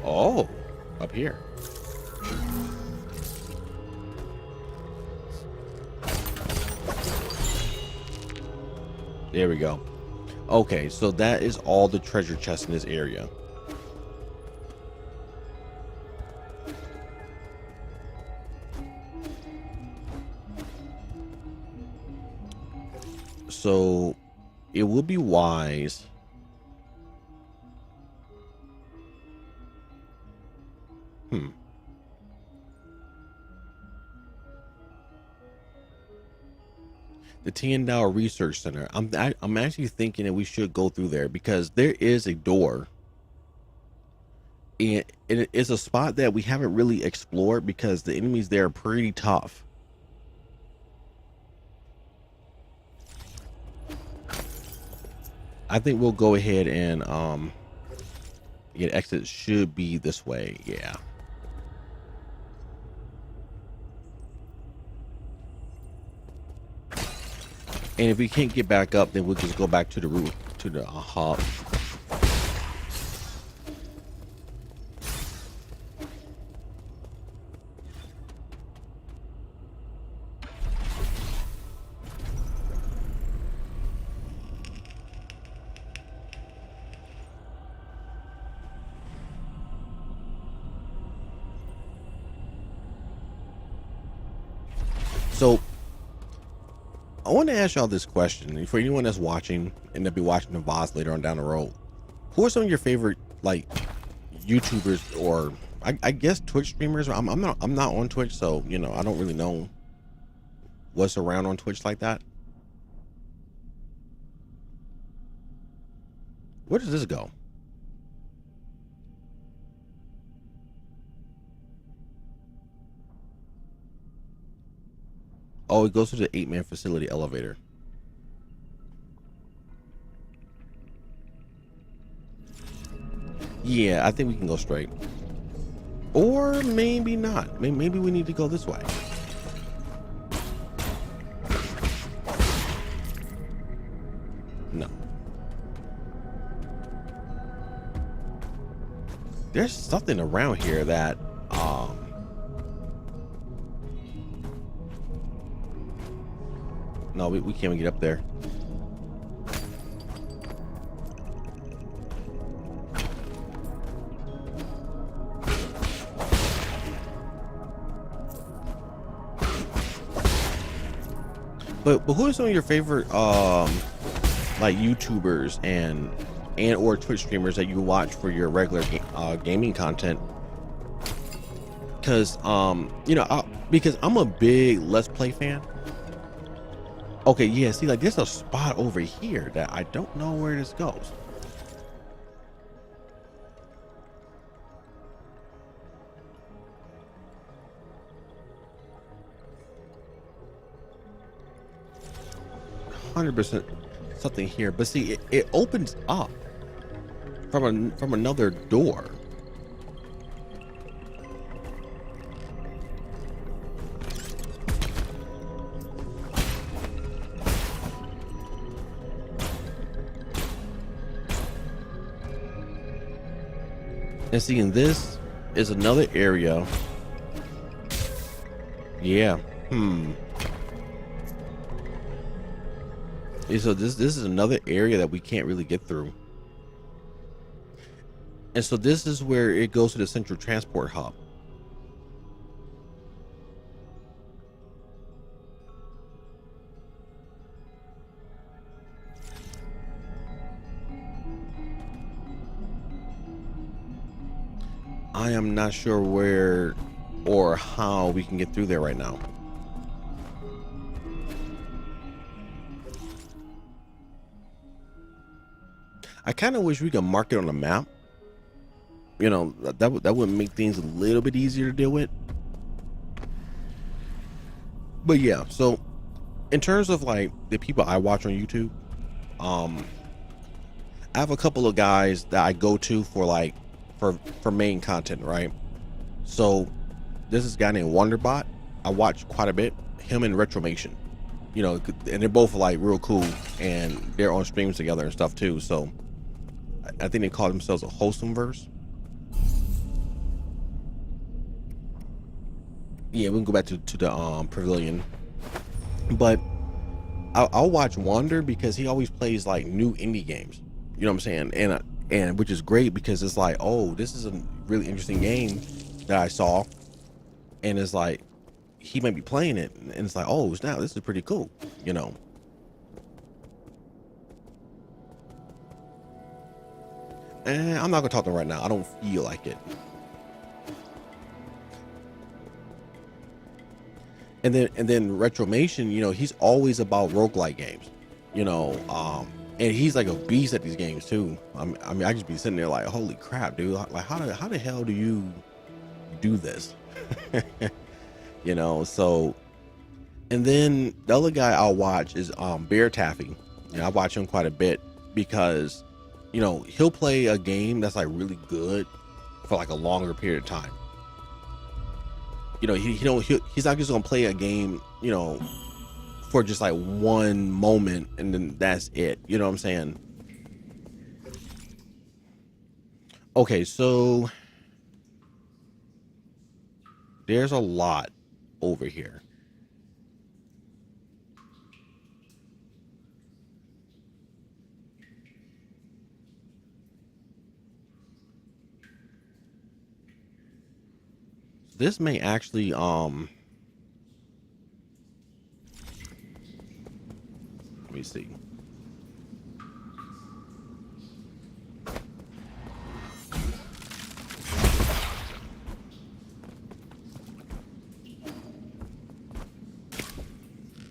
Oh, up here. There we go. Okay, so that is all the treasure chests in this area. So it would be wise the Tiandao Research Center. I'm actually thinking that we should go through there because there is a door, and it is a spot that we haven't really explored because the enemies there are pretty tough. I think we'll go ahead and exit should be this way. Yeah. And if we can't get back up, then we'll just go back to the route, to the hub. So I want to ask y'all this question for anyone that's watching and they'll be watching the VODs later on down the road. Who are some of your favorite like YouTubers or I guess Twitch streamers? I'm not on Twitch, so I don't really know what's around on Twitch like that. Where does this go? Oh, it goes to the 8-man facility elevator. Yeah, I think we can go straight. Or maybe not. Maybe we need to go this way. No. There's something around here that no, we can't even get up there. But who are some of your favorite like YouTubers and or Twitch streamers that you watch for your regular gaming content? Because you know, because I'm a big Let's Play fan. Okay, yeah, see, like there's a spot over here that I don't know where this goes. %, something here, but see, it opens up from another door. And seeing this is another area. Yeah. And so this is another area that we can't really get through. And so this is where it goes to the central transport hub. I am not sure where or how we can get through there right now. I kind of wish we could mark it on the map. You know, that would make things a little bit easier to deal with. But yeah, so in terms of like the people I watch on YouTube, I have a couple of guys that I go to for like for main content, right? So there's this guy named WonderBot. I watch quite a bit. Him and Retromation, you know, and they're both like real cool, and they're on streams together and stuff too. So I think they call themselves a wholesome verse. Yeah, we can go back to the pavilion, but I'll watch Wander because he always plays like new indie games. You know what I'm saying? And which is great because it's like, oh, this is a really interesting game that I saw, and it's like he might be playing it, and it's like, oh, snap, this is pretty cool, you know. And I'm not gonna talk to him right now. I don't feel like it. And then Retromation, you know, he's always about roguelike games, you know, and he's like a beast at these games too. I mean, I just be sitting there like, holy crap, dude! Like, how the hell do you do this? You know. So, and then the other guy I'll watch is Bear Taffy. You know, I watch him quite a bit because, you know, he'll play a game that's like really good for like a longer period of time. You know, he's not just gonna play a game, you know, for just like one moment and then that's it. You know what I'm saying? Okay, so there's a lot over here. This may actually let me see.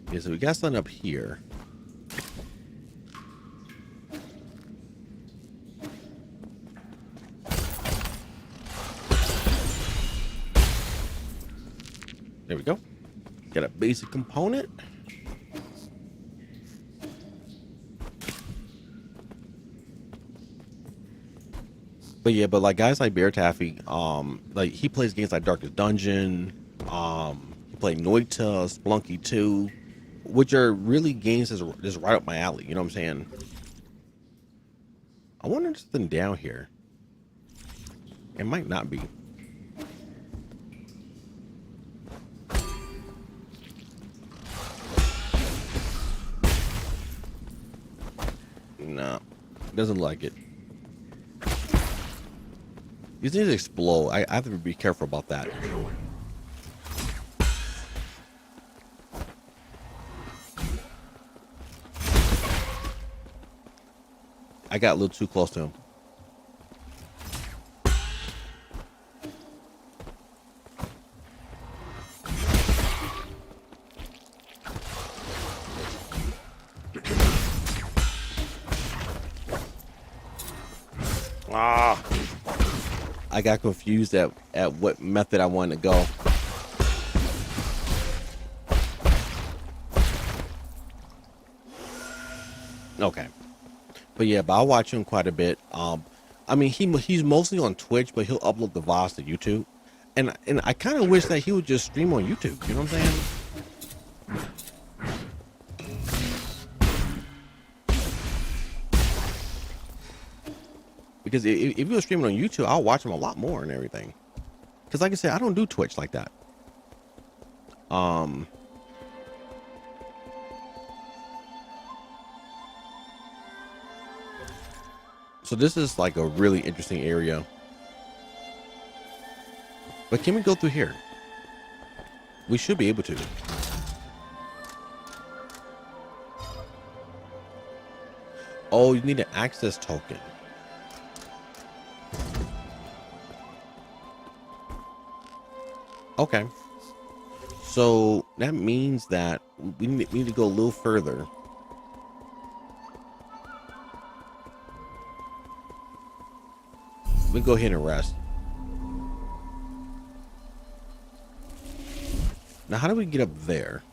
Okay, so we got something up here. There we go. Got a basic component. But yeah, but like guys like Bear Taffy, like he plays games like Darkest Dungeon, he played Noita, Splunky 2, which are really games that's just right up my alley. You know what I'm saying? I wonder if there's something down here. It might not be. No, doesn't like it. These things explode. I have to be careful about that. I got a little too close to him. Ah, I got confused at what method I wanted to go. Okay, but yeah, but I watch him quite a bit. I mean, he's mostly on Twitch, but he'll upload the VODs to YouTube, and I kind of wish that he would just stream on YouTube. You know what I'm saying? Because if he was streaming on YouTube, I'll watch him a lot more and everything. Because like I said, I don't do Twitch like that. So this is like a really interesting area. But can we go through here? We should be able to. Oh, you need an access token. Okay. So that means that we need to go a little further. We go ahead and rest. Now, how do we get up there?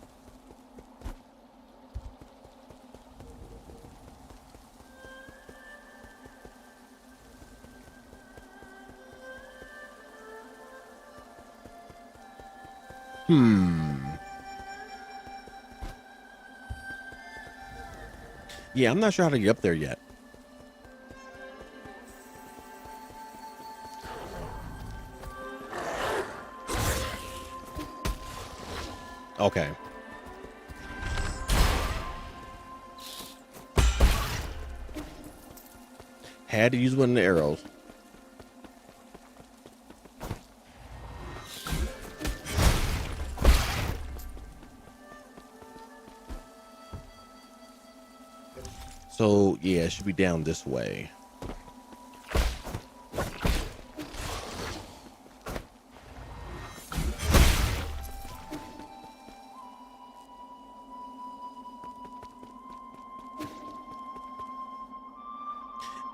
Yeah, I'm not sure how to get up there yet. Okay. Had to use one of the arrows. So, yeah, it should be down this way.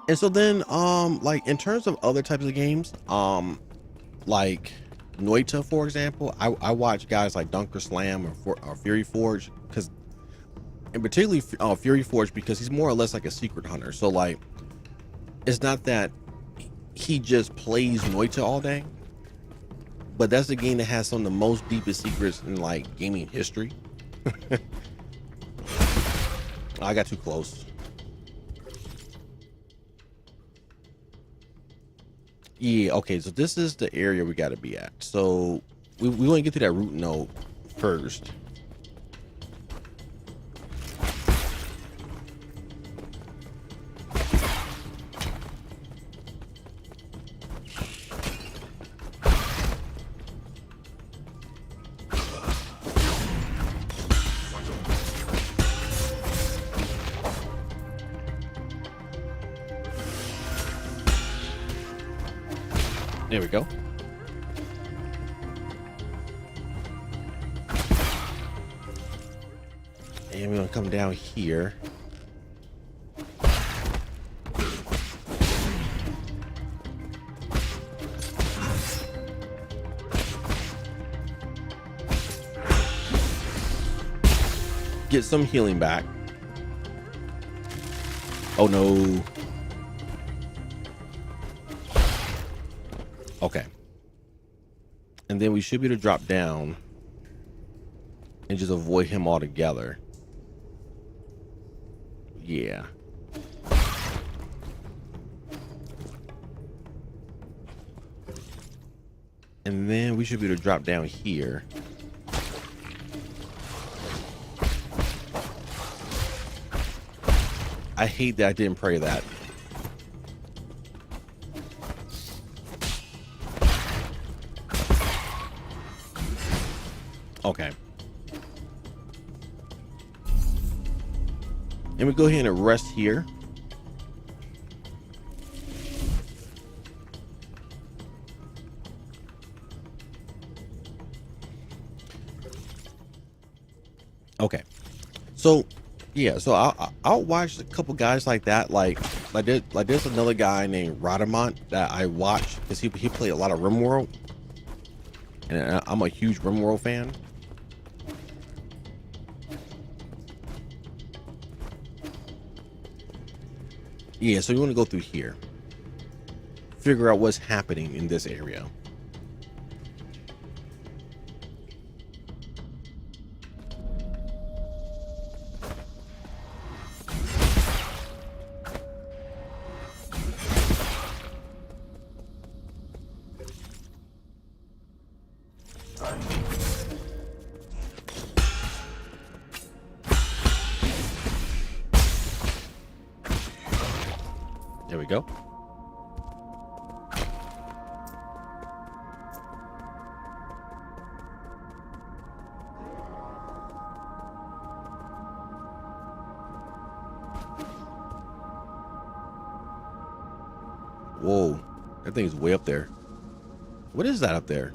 And so then, like in terms of other types of games, like Noita, for example, I watch guys like Dunker Slam or Fury Forge, because, and particularly Fury Forge, because he's more or less like a secret hunter. So like, it's not that he just plays Noita all day, but that's the game that has some of the most deepest secrets in like gaming history. I got too close. Yeah, okay, so this is the area we got to be at. So we want to get to that root node first. There we go. And we're gonna come down here. get some healing back. Oh no. Okay. And then we should be able to drop down and just avoid him altogether. Yeah. And then we should be able to drop down here. I hate that I didn't pray that. Okay. And we go ahead and rest here. Okay. So yeah, so I'll watch a couple guys like that, like there's another guy named Radamant that I watch because he played a lot of RimWorld, and I'm a huge RimWorld fan. Yeah, so you want to go through here, figure out what's happening in this area. There we go. Whoa, that thing's way up there. What is that up there?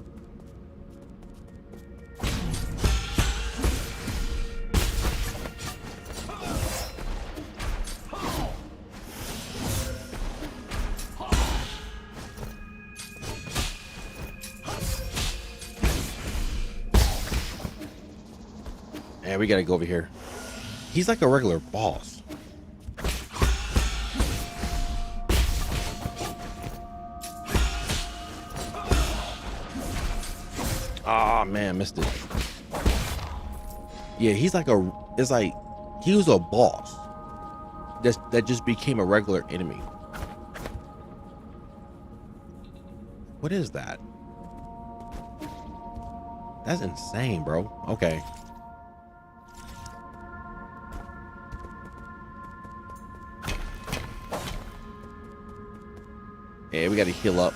Man, we gotta go over here. He's like a regular boss. Ah, man, missed it. Yeah, he's like it's like he was a boss that just became a regular enemy. What is that? That's insane, bro. Okay. Yeah, we gotta heal up.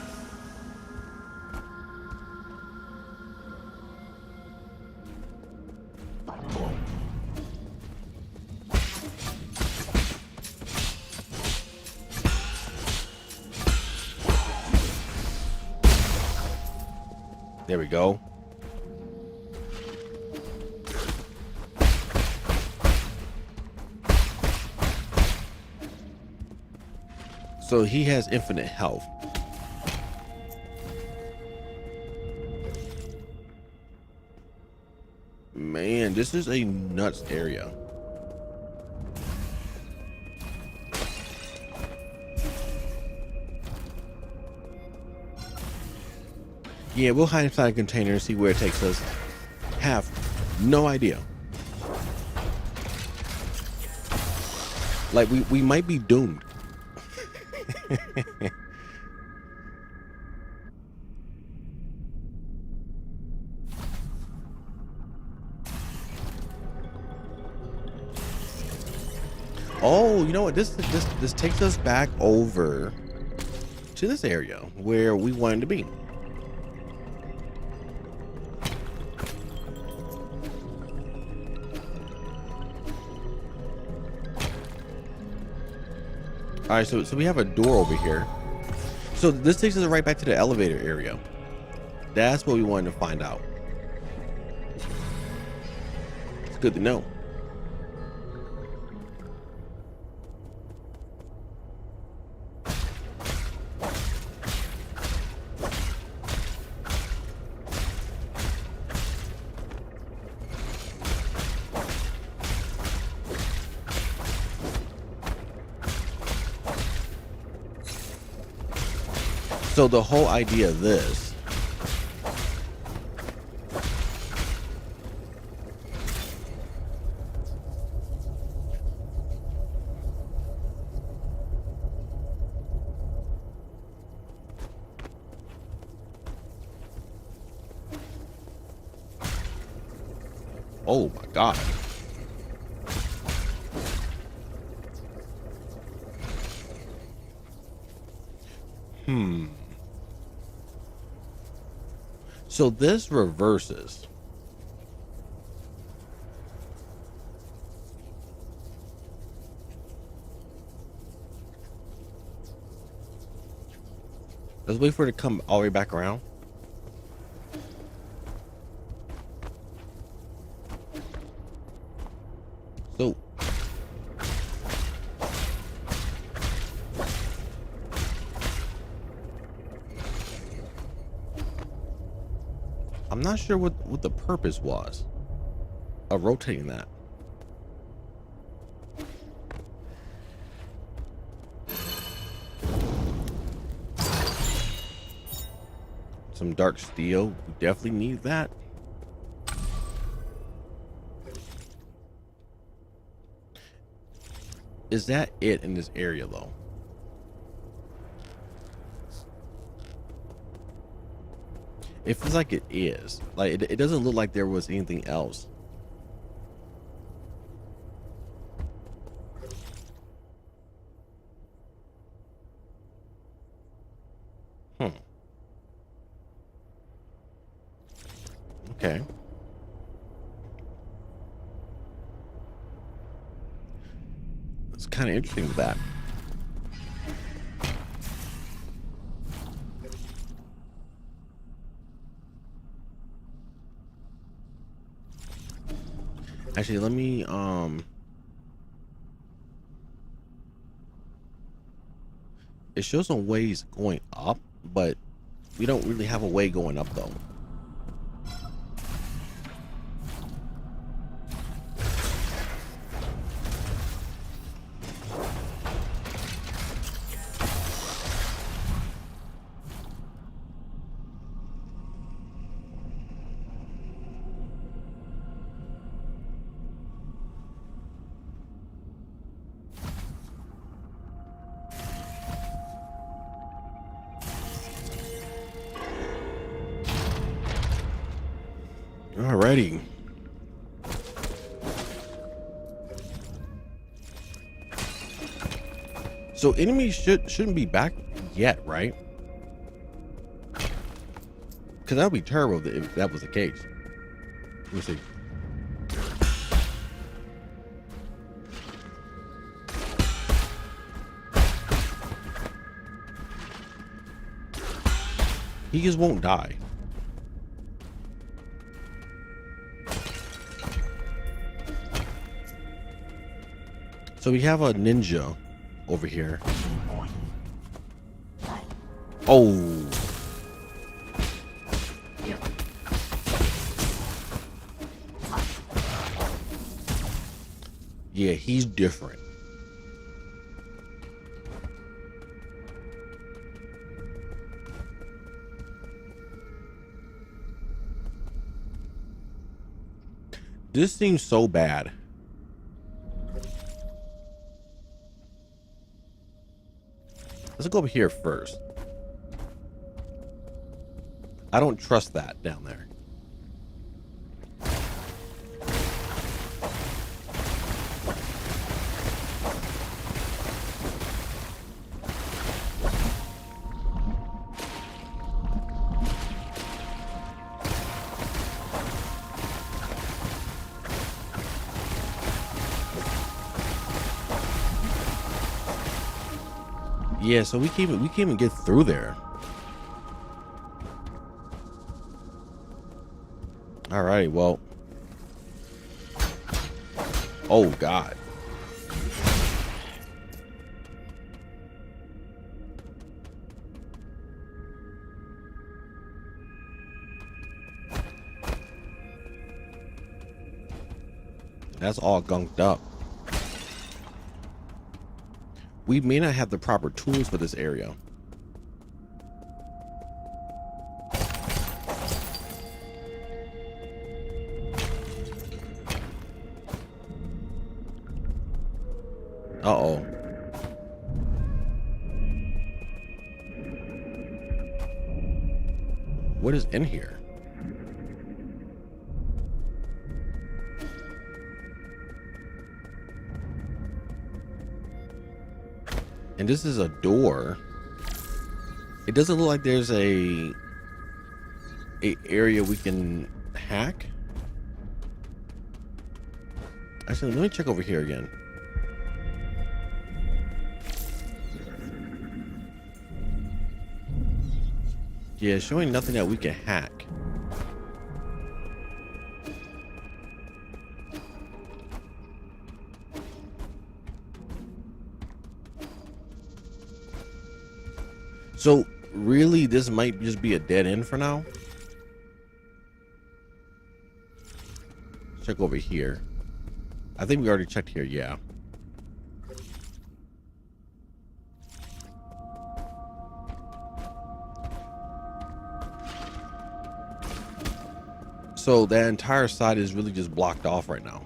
There we go. So he has infinite health. Man, this is a nuts area. Yeah, we'll hide inside a container and see where it takes us. Have no idea. Like we might be doomed. Oh, you know what? This takes us back over to this area where we wanted to be. All right, so we have a door over here. So this takes us right back to the elevator area. That's what we wanted to find out. It's good to know. So the whole idea of this, oh my God. So this reverses. Let's wait for it to come all the way back around. So I'm not sure what the purpose was of rotating that. Some dark steel. We definitely need that. Is that it in this area though? It feels like it is. Like it doesn't look like there was anything else. Okay. It's kind of interesting with that. Actually, let me it shows some ways going up, but we don't really have a way going up though. Alrighty. So enemies shouldn't be back yet, right? Because that would be terrible if that was the case. Let me see. He just won't die. So we have a ninja over here. Oh. Yeah, he's different. This seems so bad. Let's go over here first. I don't trust that down there. Yeah, so we can't even get through there. All right, well. Oh God. That's all gunked up. We may not have the proper tools for this area. Uh-oh. What is in here? And this is a door. It doesn't look like there's a area we can hack. Actually, let me check over here again. Yeah, showing nothing that we can hack. So really, this might just be a dead end for now. Check over here. I think we already checked here. Yeah. So that entire side is really just blocked off right now.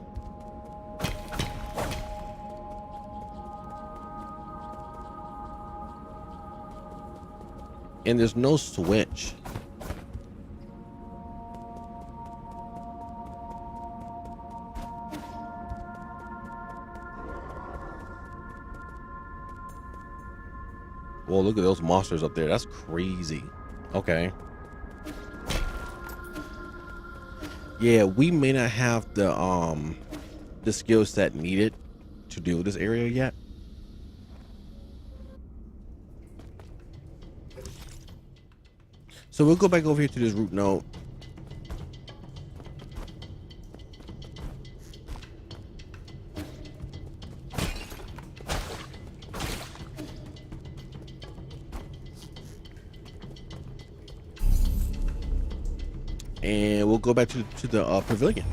And there's no switch. Well, look at those monsters up there. That's crazy. Okay. Yeah, we may not have the skill set needed to do this area yet. So we'll go back over here to this root node. And we'll go back to the pavilion.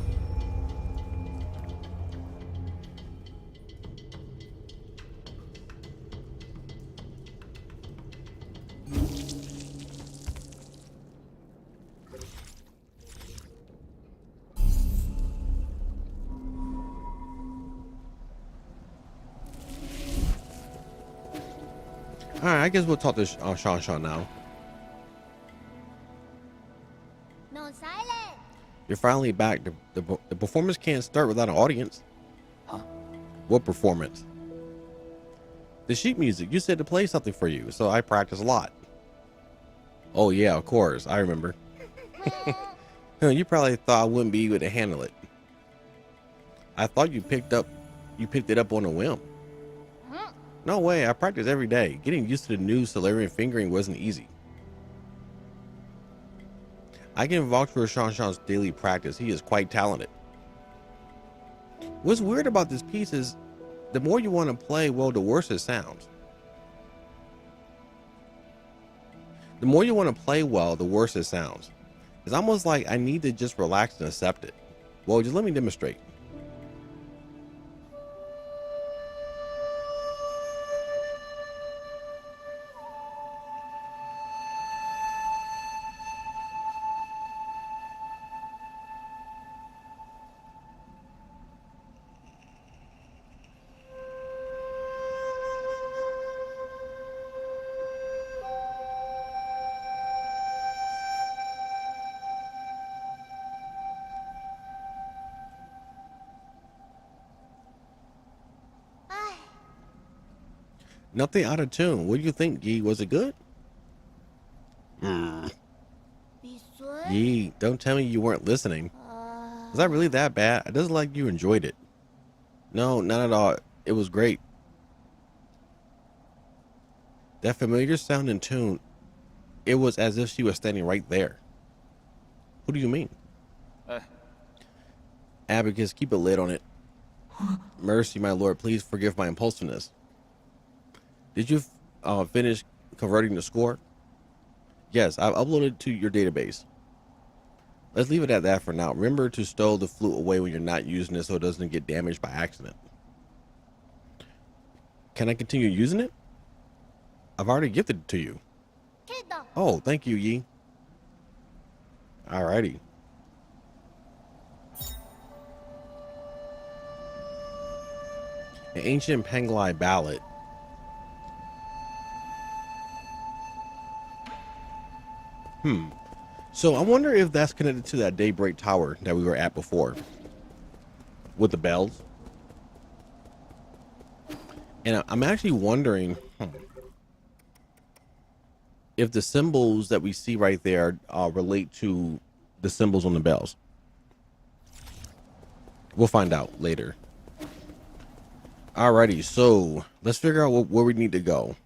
All right, I guess we'll talk to Sean now. No silent. You're finally back. The performance can't start without an audience. Huh? What performance? The sheet music. You said to play something for you, so I practice a lot. Oh yeah, of course. I remember. You probably thought I wouldn't be able to handle it. I thought you picked it up on a whim. No way, I practice every day. Getting used to the new Solarian fingering wasn't easy. I can vouch for Sean's daily practice. He is quite talented. What's weird about this piece is the more you want to play, well, the worse it sounds. The more you want to play well, the worse it sounds. It's almost like I need to just relax and accept it. Well, just let me demonstrate. Nothing out of tune. What do you think, Yee? Was it good? Yee, don't tell me you weren't listening. Was that really that bad? It doesn't like you enjoyed it. No, not at all. It was great. That familiar sound and tune, it was as if she was standing right there. What do you mean? Abacus, keep a lid on it. Mercy, my lord, please forgive my impulsiveness. Did you finish converting the score? Yes, I've uploaded it to your database. Let's leave it at that for now. Remember to stow the flute away when you're not using it so it doesn't get damaged by accident. Can I continue using it? I've already gifted it to you. Oh, thank you, Yee. Alrighty. An ancient Penglai ballad. So I wonder if that's connected to that Daybreak Tower that we were at before with the bells. And I'm actually wondering if the symbols that we see right there relate to the symbols on the bells. We'll find out later. Alrighty, so let's figure out where we need to go.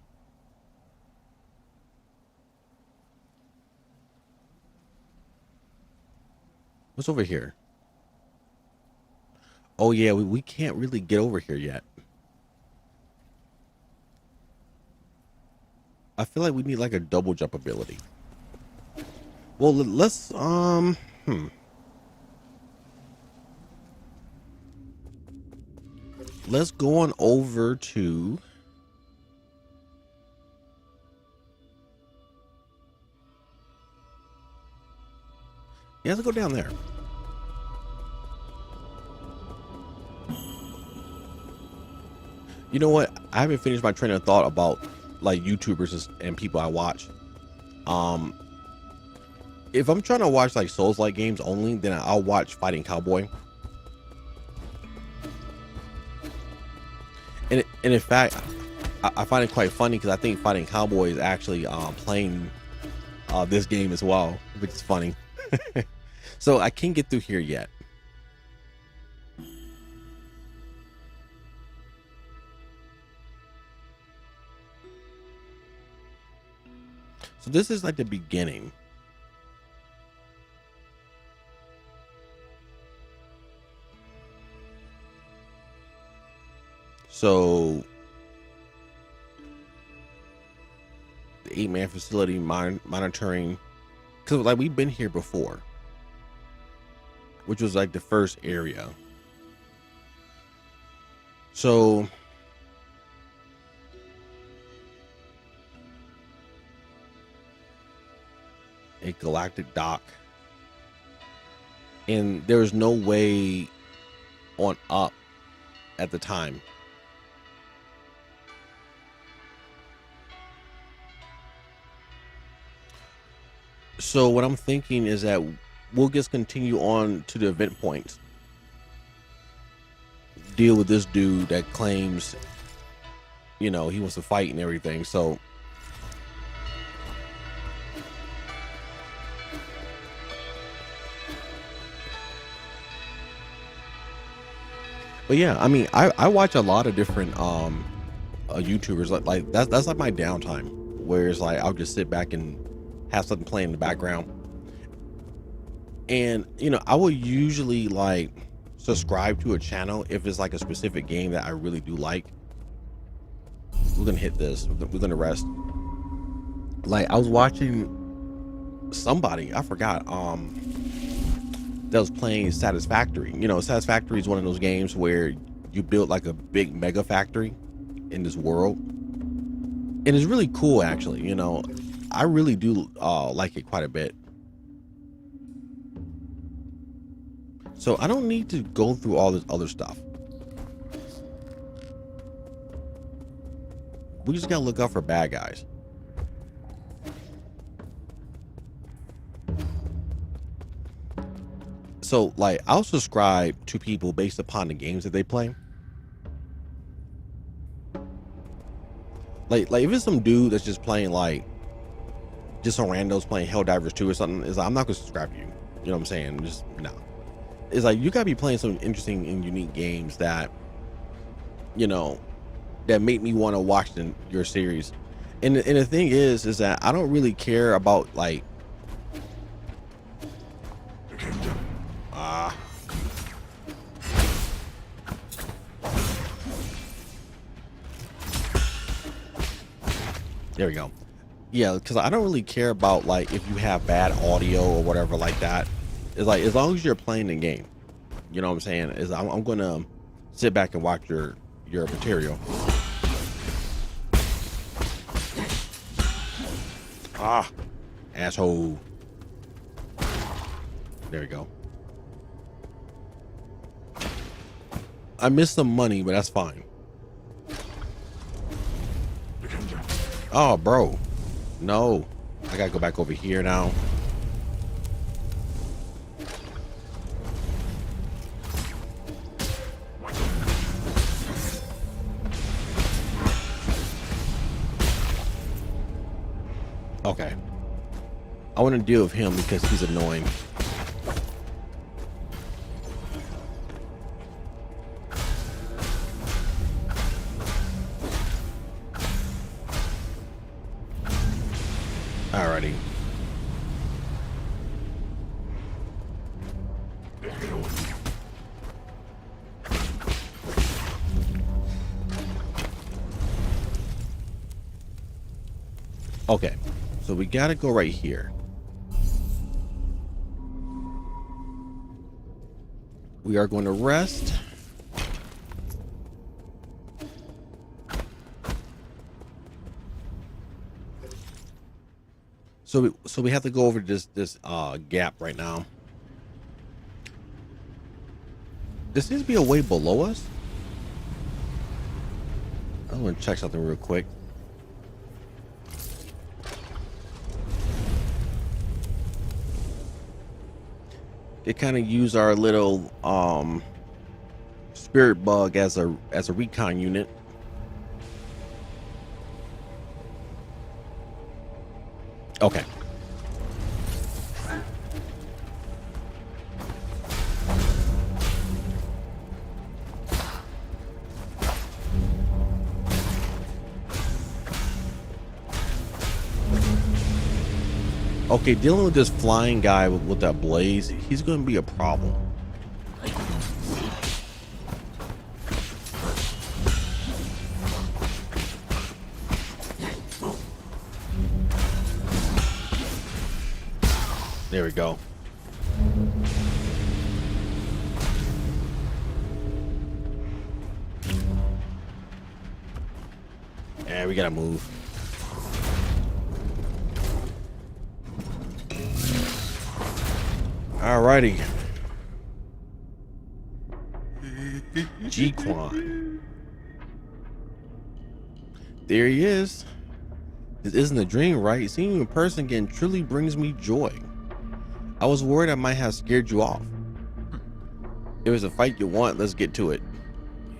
What's over here? Oh yeah, we can't really get over here yet. I feel like we need like a double jump ability. Well, let's let's go on over to let's go down there. You know what? I haven't finished my train of thought about like YouTubers and people I watch. If I'm trying to watch like Souls-like games only, then I'll watch Fighting Cowboy. And in fact, I find it quite funny because I think Fighting Cowboy is actually playing this game as well, which is funny. So I can't get through here yet. So this is like the beginning. So the 8-man facility monitoring, because like we've been here before, which was like the first area. So a galactic dock, and there was no way on up at the time. So what I'm thinking is that we'll just continue on to the event points, deal with this dude that claims, you know, he wants to fight and everything. So but yeah, I mean, I watch a lot of different YouTubers. Like that's like my downtime, where it's like I'll just sit back and have something playing in the background. And you know, I will usually like subscribe to a channel if it's like a specific game that I really do like. We're gonna hit this. We're gonna rest. Like I was watching somebody, I forgot, that was playing Satisfactory. You know, Satisfactory is one of those games where you build like a big mega factory in this world, and it's really cool actually. You know, I really do like it quite a bit. So I don't need to go through all this other stuff. We just gotta look out for bad guys. So like I'll subscribe to people based upon the games that they play. Like if it's some dude that's just playing like just some randos playing Helldivers 2 or something, is like, I'm not gonna subscribe to you. You know what I'm saying? Just no. It's like you gotta be playing some interesting and unique games that, you know, that make me want to watch your series. And the thing is that I don't really care about like there we go. Yeah, because I don't really care about like if you have bad audio or whatever like that. It's like as long as you're playing the game, you know what I'm saying? Is I'm gonna sit back and watch your material. Ah, asshole. There we go. I missed some money, but that's fine. Oh, bro. No. I gotta go back over here now. Okay. I want to deal with him because he's annoying. Alrighty. Okay. So we gotta go right here. We are going to rest. So we have to go over this gap right now. This seems to be a way below us. I want to check something real quick. They kind of use our little spirit bug as a recon unit. Okay. Okay, dealing with this flying guy with that blaze, he's going to be a problem. There we go. And we gotta move. Alrighty. G-Quan. There he is. This isn't a dream, right? Seeing you in person again truly brings me joy. I was worried I might have scared you off. If there's a fight you want, let's get to it.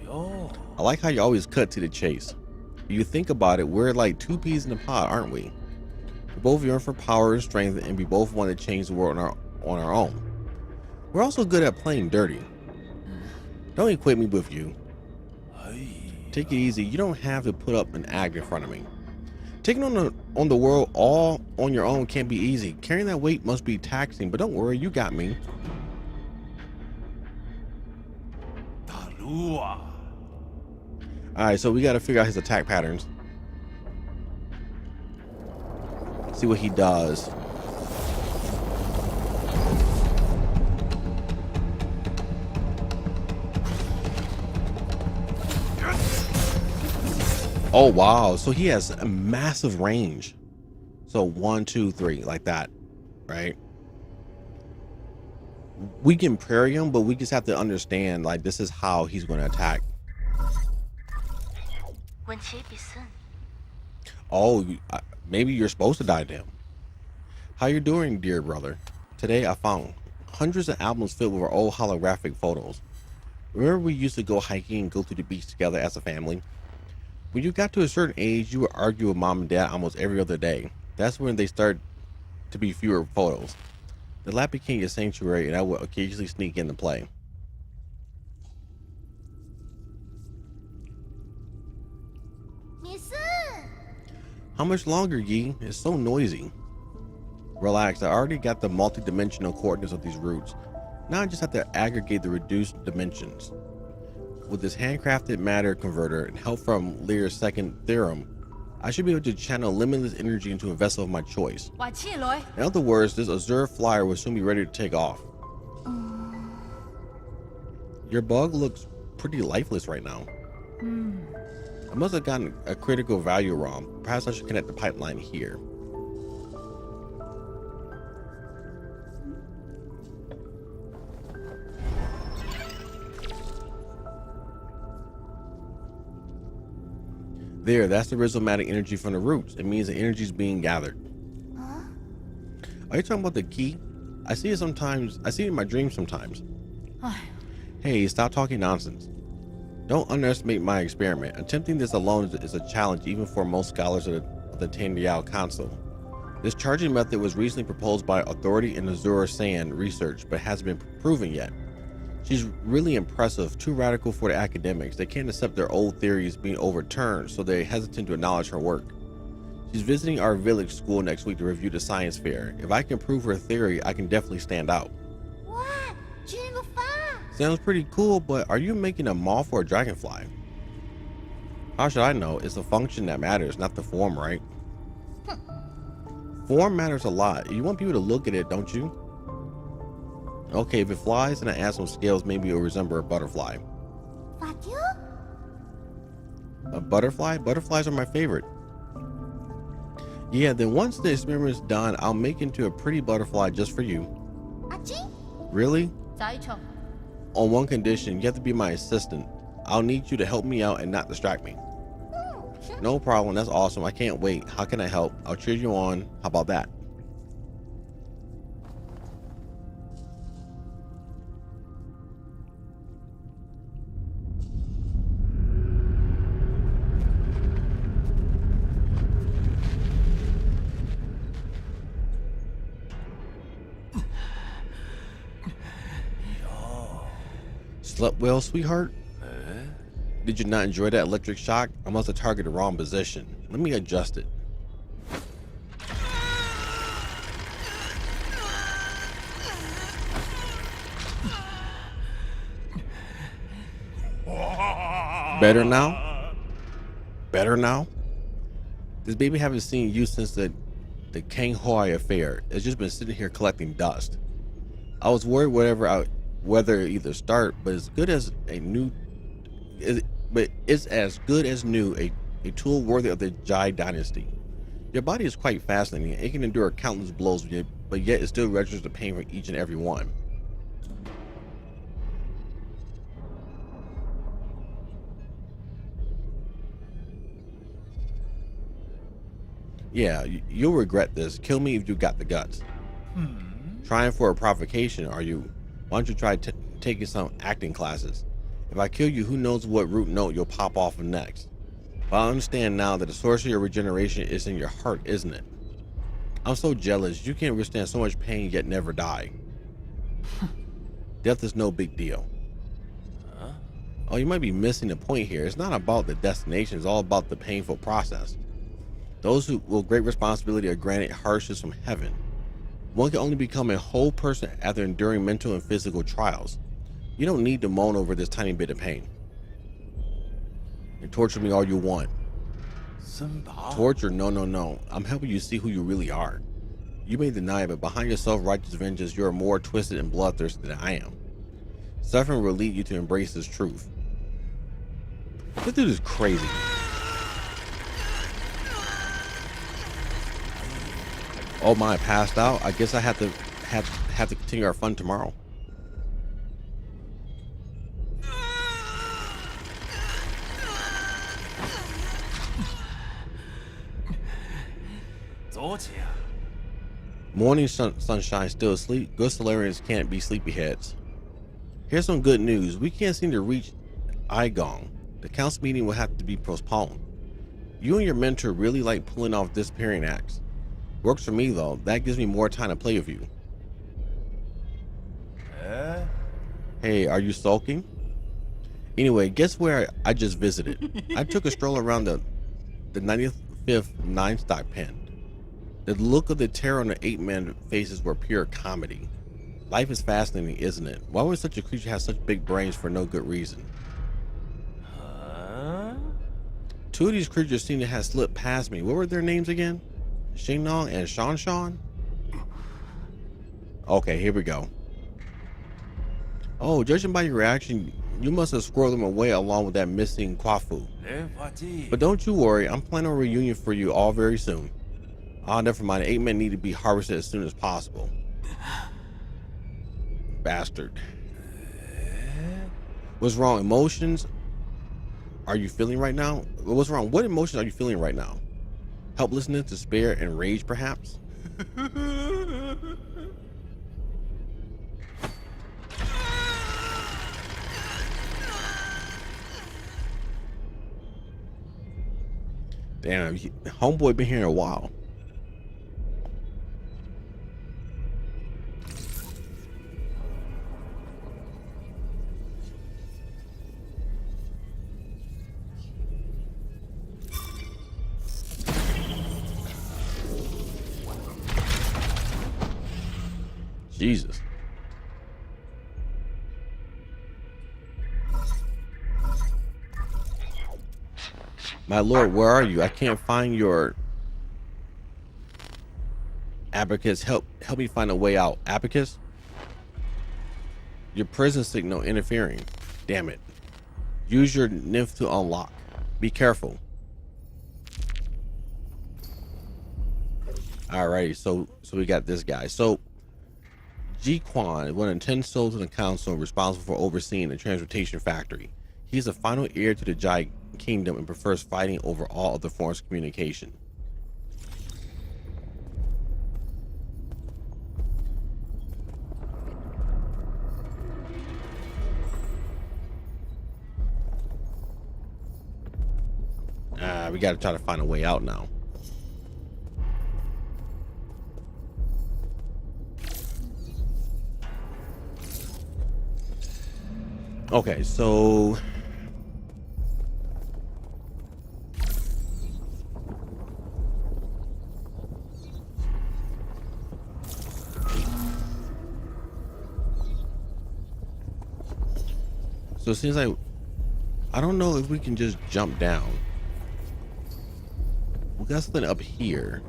I like how you always cut to the chase. If you think about it, we're like two peas in a pod, aren't we? We both yearn for power and strength, and we both want to change the world on our own. We're also good at playing dirty. Don't equate me with you. Take it easy. You don't have to put up an act in front of me. Taking on the world all on your own can't be easy. Carrying that weight must be taxing, but don't worry, you got me. Alright, so we got to figure out his attack patterns. See what he does. Oh wow, so he has a massive range. So 1, 2, 3, like that, right? We can parry him, but we just have to understand, like, this is how he's going to attack. Oh, maybe you're supposed to die to him. How you doing, dear brother? Today I found hundreds of albums filled with our old holographic photos. Remember we used to go hiking and go to the beach together as a family? When you got to a certain age, you would argue with mom and dad almost every other day. That's when they started to be fewer photos. The lab became your sanctuary, and I would occasionally sneak in to play. How much longer, Yi? It's so noisy. Relax, I already got the multi-dimensional coordinates of these routes. Now I just have to aggregate the reduced dimensions. With this handcrafted matter converter and help from Lear's second theorem, I should be able to channel limitless energy into a vessel of my choice. In other words, this Azure flyer will soon be ready to take off. Your bug looks pretty lifeless right now. I must have gotten a critical value wrong. Perhaps I should connect the pipeline here. There, that's the rhizomatic energy from the roots. It means the energy is being gathered. Huh? Are you talking about the key? I see it sometimes. I see it in my dreams sometimes. Hey, stop talking nonsense. Don't underestimate my experiment. Attempting this alone is a challenge even for most scholars of the Tandiao Council. This charging method was recently proposed by authority in Azura Sand research, but hasn't been proven yet. She's really impressive, too radical for the academics. They can't accept their old theories being overturned, so they hesitate to acknowledge her work. She's visiting our village school next week to review the science fair. If I can prove her theory, I can definitely stand out. Wow, dream of fun. Sounds pretty cool, but are you making a moth or a dragonfly? How should I know? It's the function that matters, not the form, right? Form matters a lot. You want people to look at it, don't you? Okay, if it flies and I add some scales, maybe it'll resemble a butterfly. What you? A butterfly? Butterflies are my favorite. Yeah, then once the experiment's done, I'll make into a pretty butterfly just for you. Achi? Really? 在场. On one condition, you have to be my assistant. I'll need you to help me out and not distract me. No problem, that's awesome. I can't wait. How can I help? I'll cheer you on. How about that? Slept well, sweetheart? Did you not enjoy that electric shock? I must have targeted the wrong position. Let me adjust it. Better now? Better now? This baby haven't seen you since the Kang Hoi affair. It's just been sitting here collecting dust. I was worried whether it either start, but it's good as a new but it's as good as new, a tool worthy of the Jai dynasty. Your body is quite fascinating. It can endure countless blows, but yet it still registers the pain for each and every one. Yeah, you'll regret this. Kill me if you got the guts. Trying for a provocation, are you? Why don't you try taking some acting classes? If I kill you, who knows what root note you'll pop off of next. But I understand now that the source of your regeneration is in your heart, isn't it? I'm so jealous. You can't withstand so much pain yet never die. Death is no big deal. Oh, you might be missing the point here. It's not about the destination. It's all about the painful process. Those who will great responsibility are granted hardships from heaven. One can only become a whole person after enduring mental and physical trials. You don't need to moan over this tiny bit of pain. And torture me all you want. Torture? No. I'm helping you see who you really are. You may deny it, but behind your self-righteous vengeance, you are more twisted and bloodthirsty than I am. Suffering will lead you to embrace this truth. This dude is crazy. Oh my, passed out. I guess I have to continue our fun tomorrow. Morning sunshine still asleep. Good Solarians can't be sleepyheads. Here's some good news. We can't seem to reach Igong. The council meeting will have to be postponed. You and your mentor really like pulling off disappearing acts. Works for me though. That gives me more time to play with you. Hey, are you sulking? Anyway, guess where I just visited? I took a stroll around the 95th 9 stock pen. The look of the terror on the 8-man faces were pure comedy. Life is fascinating, isn't it? Why would such a creature have such big brains for no good reason? Two of these creatures seem to have slipped past me. What were their names again? Xingnong and Shan? Okay, here we go. Oh, judging by your reaction, you must have squirreled them away along with that missing Kwafu. But don't you worry, I'm planning a reunion for you all very soon. Oh, never mind. The 8-men need to be harvested as soon as possible. Bastard. What's wrong? Emotions? are you feeling right now? What's wrong? What emotions are you feeling right now? Helplessness, despair, and rage, perhaps? Damn, homeboy been here a while. Jesus. My lord, where are you? I can't find your abacus. Help me find a way out. Abacus? Your prison signal interfering. Damn it. Use your nymph to unlock. Be careful. Alrighty, so we got this guy. So Ji Quan, one of the 10 souls in the council responsible for overseeing the transportation factory. He is the final heir to the Jai kingdom and prefers fighting over all other forms of communication. We got to try to find a way out now. Okay, so it seems like I don't know if we can just jump down. We got something up here.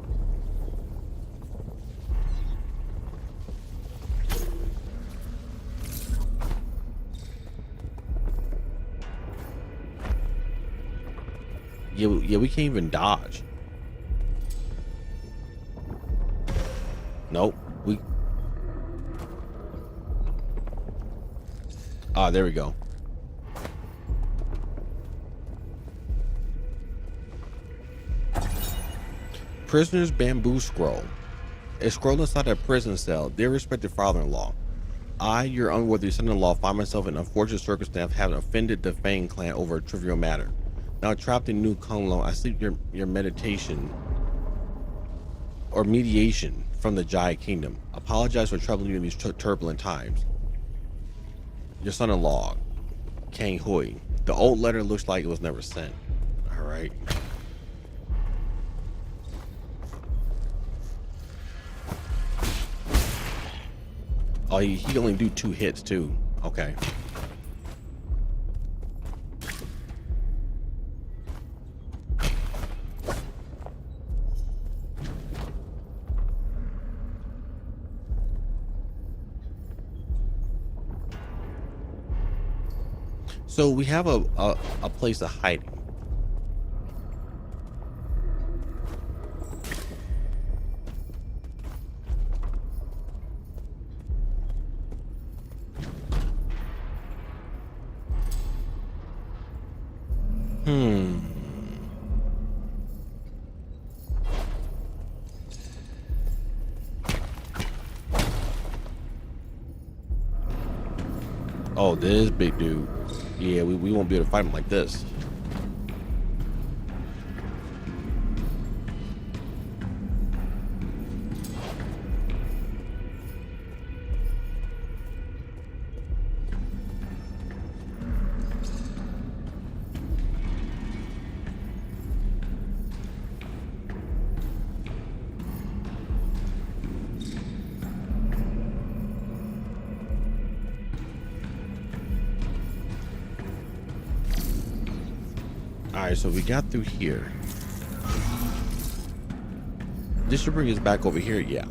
Yeah, we can't even dodge. Nope. There we go. Prisoner's bamboo scroll. A scroll inside a prison cell. Dear respected father-in-law, I, your unworthy son-in-law, find myself in unfortunate circumstance of having offended the Fang clan over a trivial matter. Now trapped in New Kunlun, I seek your meditation or mediation from the Jai kingdom. Apologize for troubling you in these turbulent times. Your son-in-law, Kang Hui. The old letter looks like it was never sent. All right. Oh, he can only do 2 hits too. Okay. So we have a place of hiding. Oh, this big dude. Yeah, we won't be able to fight him like this. Alright, so we got through here. This should bring us back over here, yeah.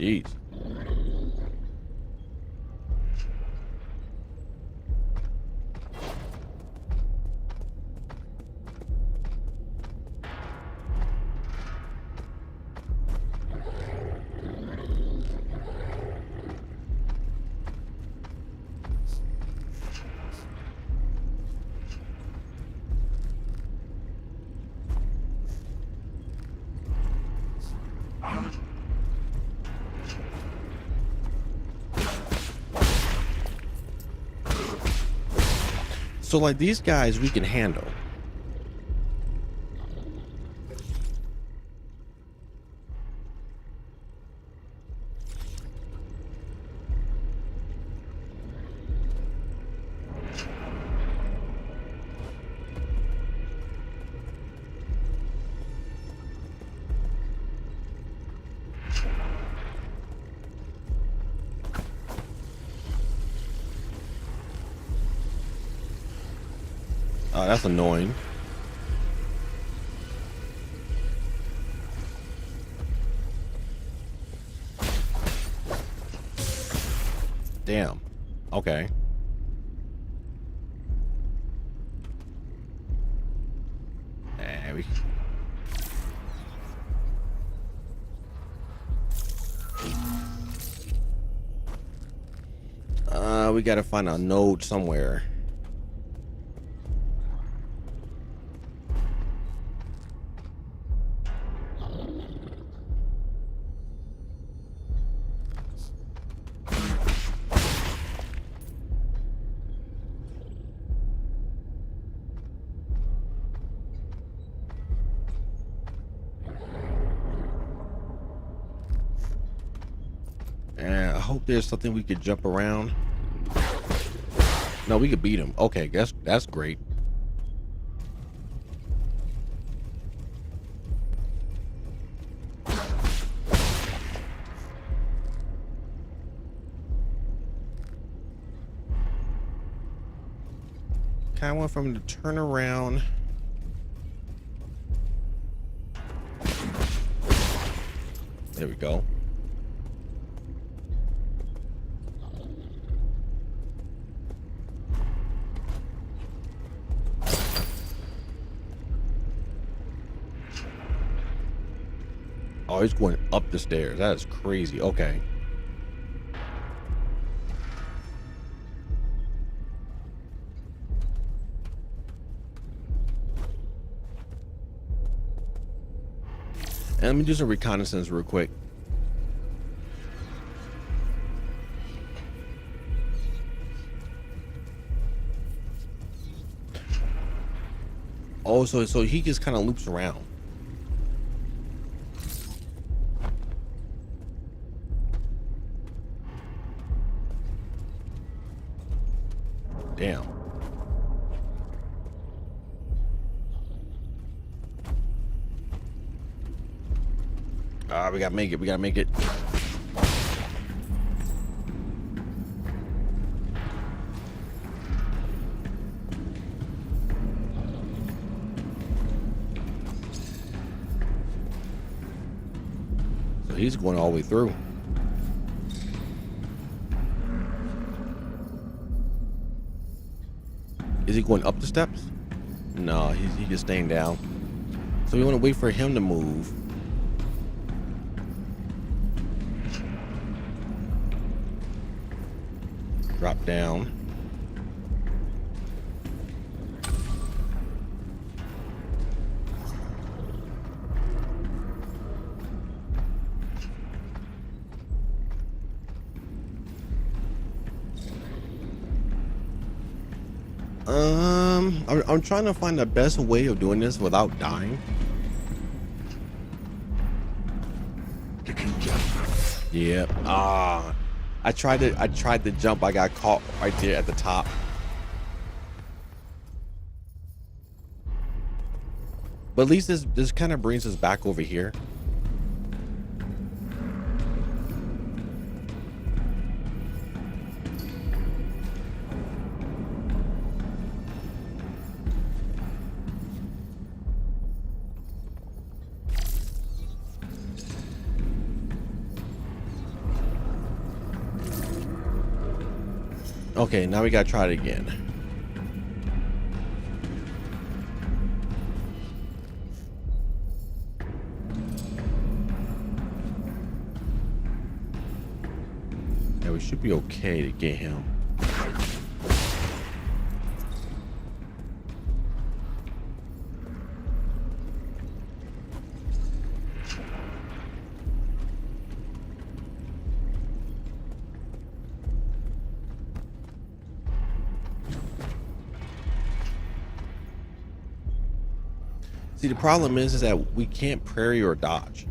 Jeez. So like these guys we can handle. Oh, that's annoying. Damn. Okay. We gotta find a node somewhere. And I hope there's something we could jump around. No, we could beat him. Okay, that's great. Okay, I want from him to turn around. There we go. Oh, he's going up the stairs. That is crazy. Okay. And let me do some reconnaissance real quick. Oh, so he just kind of loops around. Damn. We gotta make it. We gotta make it. So he's going all the way through. Is he going up the steps? No, he's just staying down. So we want to wait for him to move. Drop down. I'm trying to find the best way of doing this without dying. Yep. I tried to jump. I got caught right there at the top. But at least this kind of brings us back over here. Okay, now we gotta try it again. Yeah, we should be okay to get him. See, the problem is that we can't parry or dodge.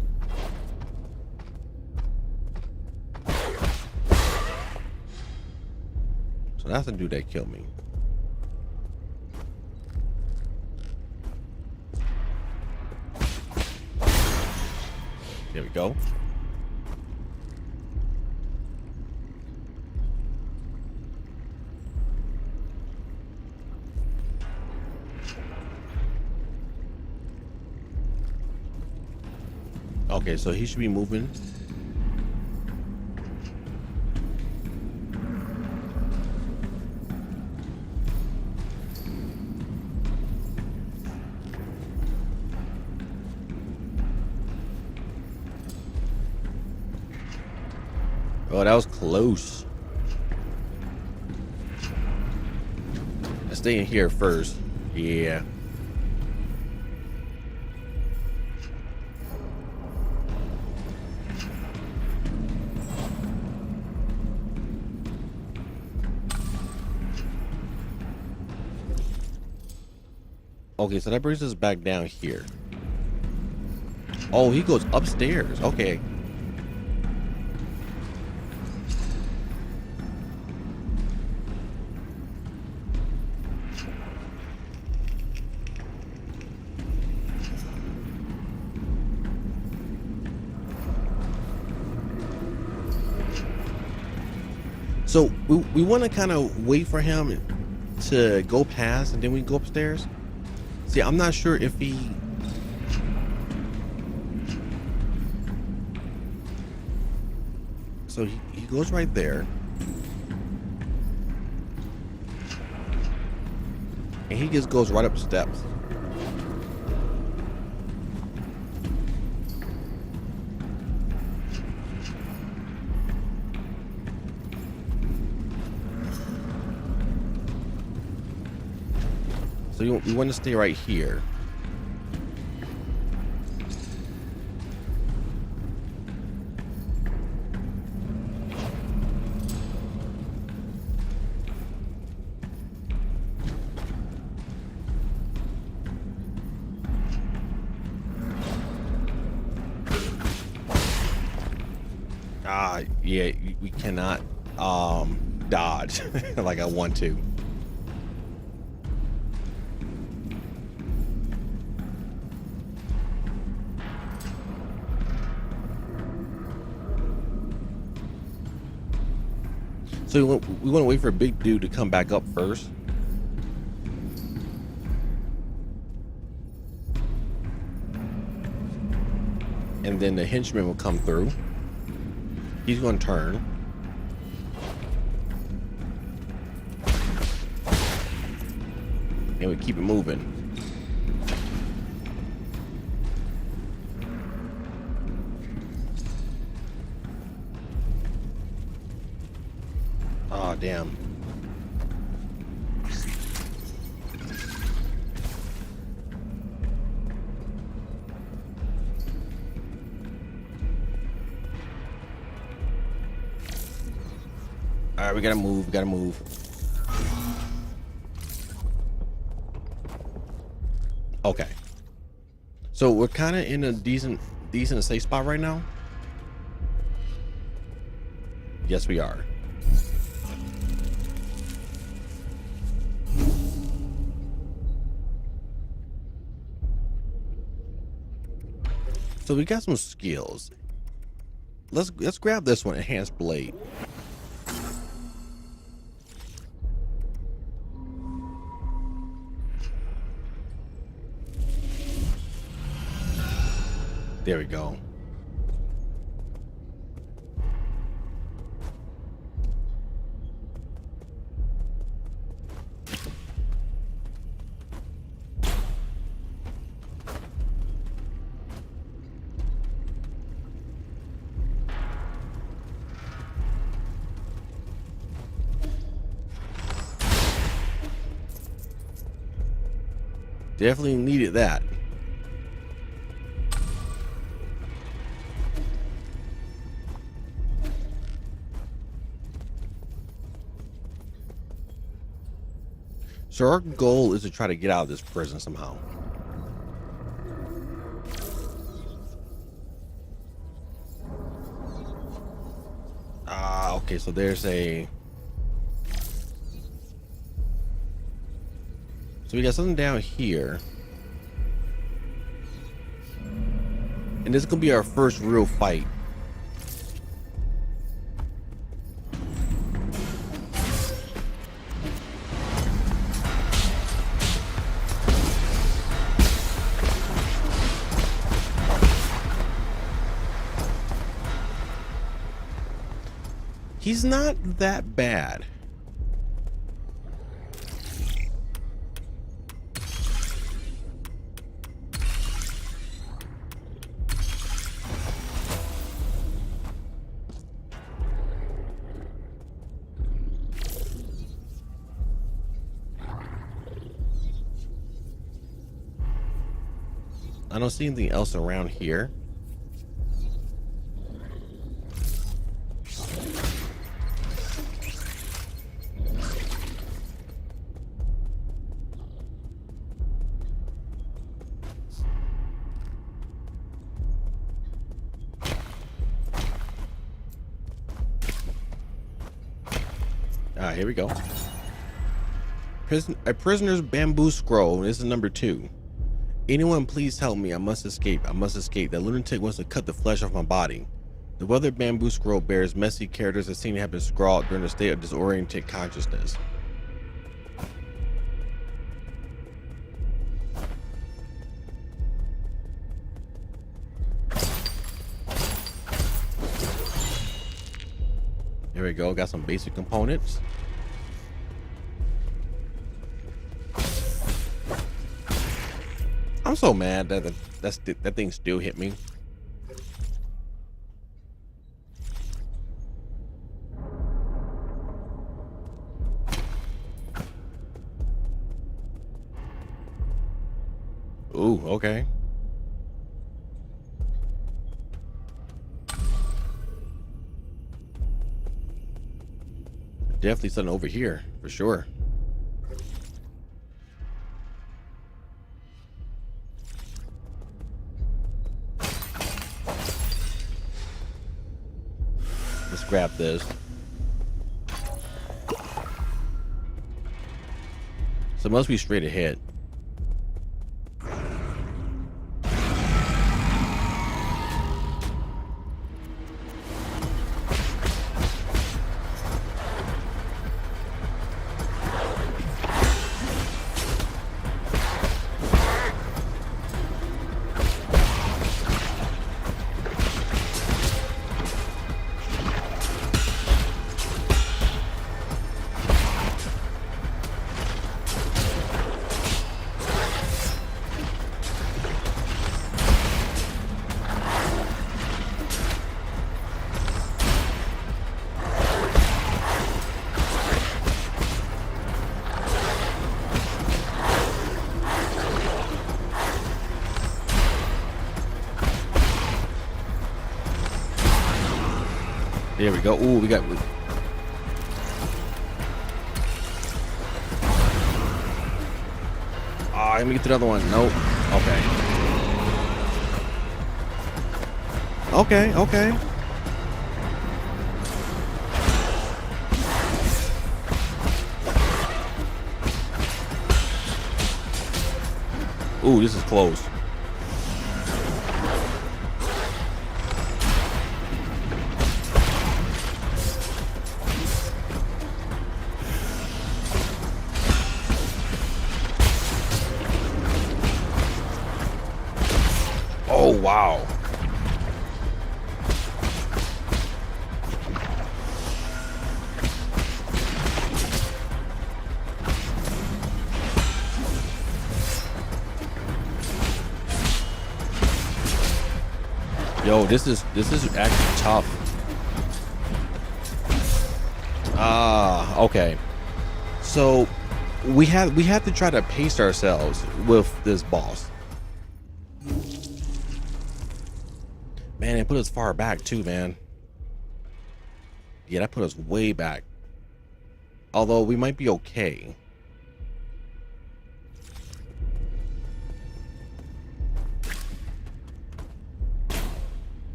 So that's the dude that killed me. There we go. Okay, so he should be moving. Oh, that was close. Let's stay in here first. Yeah. Okay, so that brings us back down here. Oh, he goes upstairs. Okay. So we want to kind of wait for him to go past and then we can go upstairs. See, I'm not sure if he... So he goes right there. And he just goes right up the steps. So we want to stay right here. Yeah, we cannot dodge like I want to. So we want to wait for a big dude to come back up first. And then the henchman will come through. He's going to turn. And we keep it moving. Oh, damn. All right, we gotta move. We gotta move. Okay. So we're kind of in a decent safe spot right now. Yes, we are. So we got some skills. Let's grab this one, enhanced blade. There we go. Definitely needed that. So our goal is to try to get out of this prison somehow. Okay, so there's a... So we got something down here. And this is gonna be our first real fight. He's not that bad. I don't see anything else around here. Here we go. A prisoner's bamboo scroll. This is number 2. Anyone please help me. I must escape. I must escape. That lunatic wants to cut the flesh off my body. The weathered bamboo scroll bears messy characters that seem to have been scrawled during a state of disoriented consciousness. There we go. Got some basic components. I'm so mad that that thing still hit me. Ooh, okay. Definitely something over here for sure. Let's grab this. So it must be straight ahead. There we go. Ooh, we got... Ah, let me get to the other one. Nope. Okay. Okay. Ooh, this is close. Oh, wow. Yo, this is actually tough. Okay. So we have to try to pace ourselves with this boss. Man, it put us far back too, man. Yeah, that put us way back. Although we might be okay.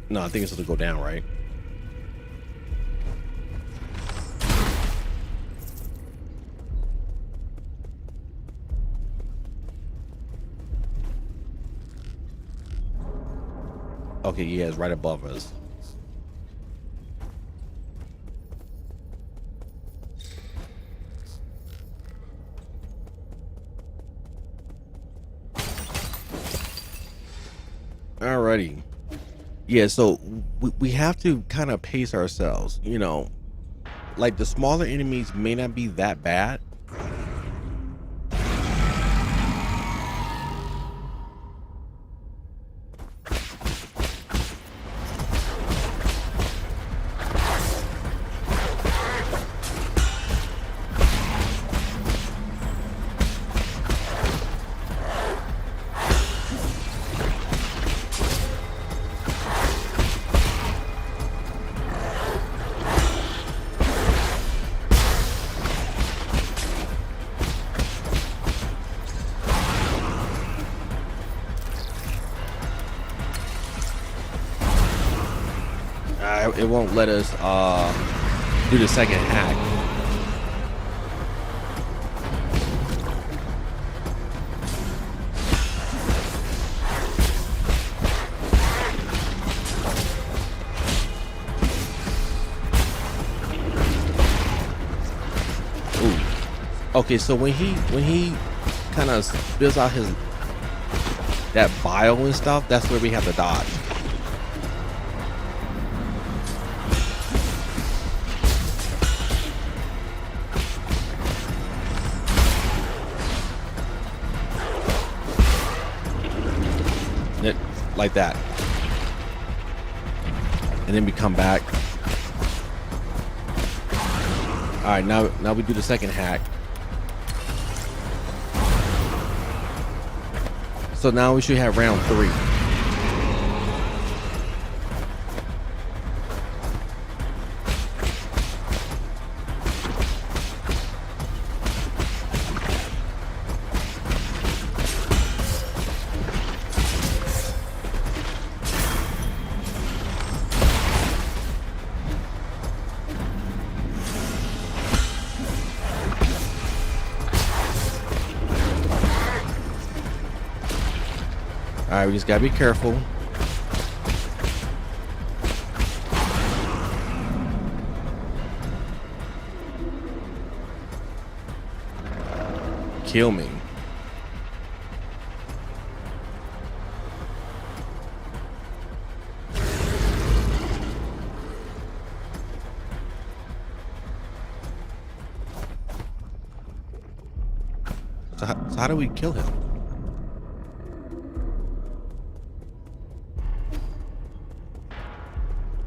No, I think it's supposed to go down, right? Okay, yeah, it's right above us. Alrighty. Yeah, so we have to kind of pace ourselves, you know. Like the smaller enemies may not be that bad. It won't let us do the second hack. Ooh. Okay, so when he kind of spills out his that bile and stuff, that's where we have to dodge. Like that, and then we come back. All right, now we do the second hack. So now we should have round 3. All right, we just gotta be careful. Kill me. So how do we kill him?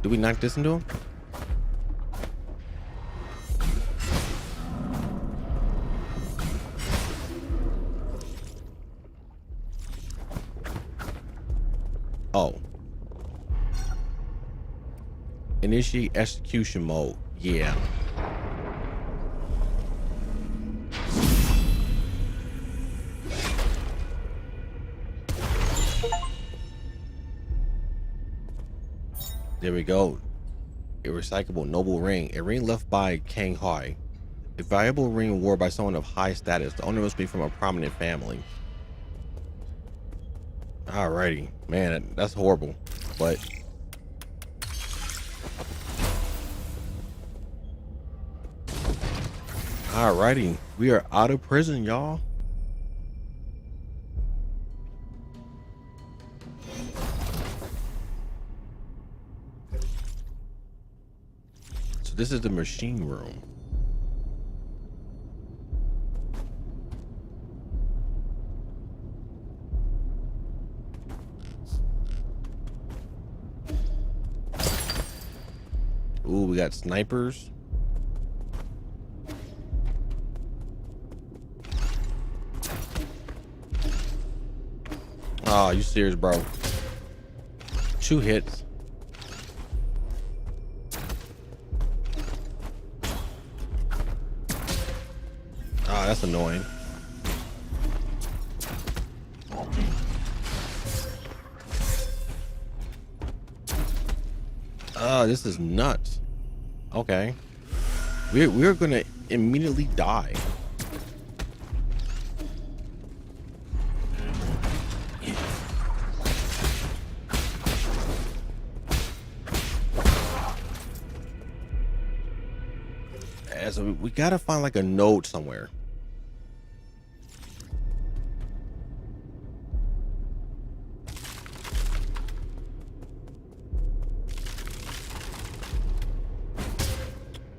Do we knock this into him? Oh. Initiate execution mode. Yeah. There we go. A recyclable noble ring. A ring left by Kang Hai. A valuable ring worn by someone of high status. The owner must be from a prominent family. Alrighty. Man, that's horrible. But alrighty. We are out of prison, y'all. This is the machine room. Ooh, we got snipers. Oh, you serious, bro? 2 hits. Ah, that's annoying. Oh, this is nuts. Okay. We're gonna immediately die. So we gotta find like a node somewhere.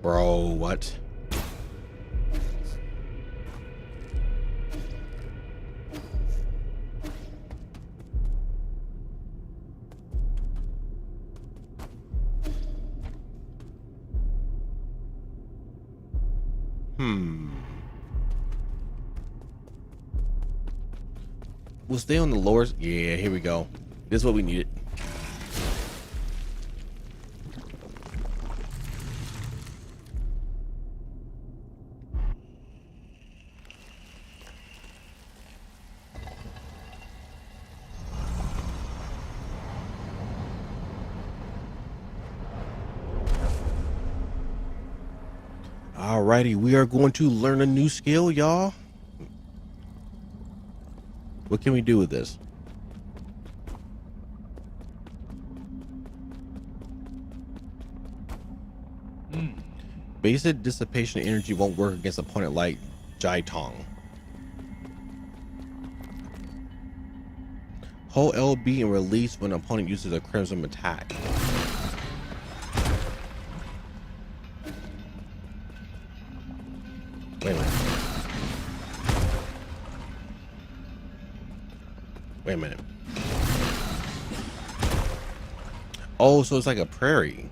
Bro, what? We'll stay on the lower. Yeah, here we go. This is what we needed. Alrighty, we are going to learn a new skill, y'all. What can we do with this? Basic dissipation energy won't work against an opponent like Jai Tong. Hold LB and release when an opponent uses a crimson attack. Wait a minute. Wait a minute. Oh, so it's like a prairie.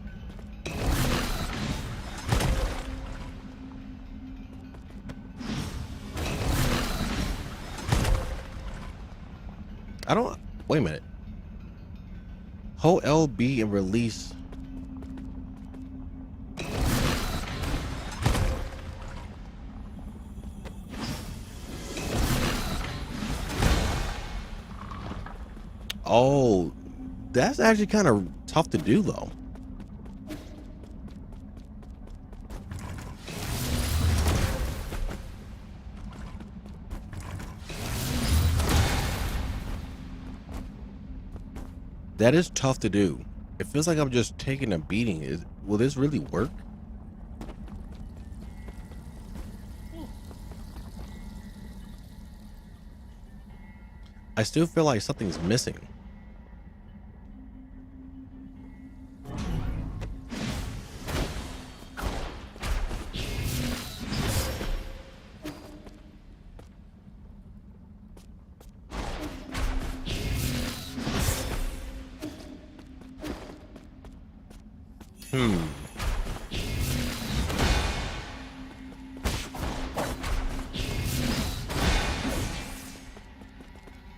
I don't. Wait a minute. Hold LB and release. Oh, that's actually kind of tough to do, though. That is tough to do. It feels like I'm just taking a beating. Will this really work? I still feel like something's missing.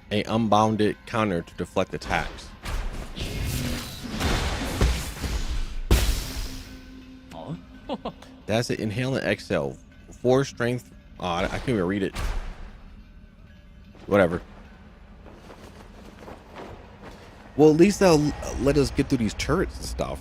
A unbounded counter to deflect attacks. That's it. Inhale and exhale. 4 strength. Oh, I can't even read it. Whatever. Well, at least they'll let us get through these turrets and stuff.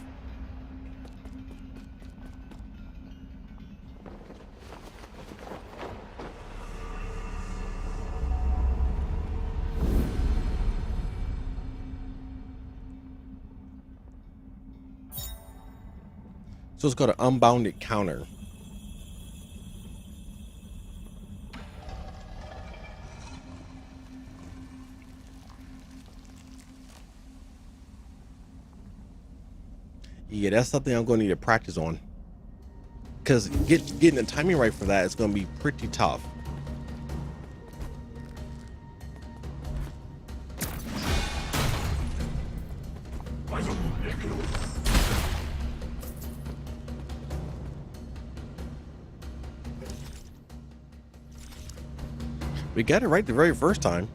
So it's got an unbounded counter. Yeah, that's something I'm going to need to practice on. Because getting the timing right for that is going to be pretty tough. We got it right the very first time.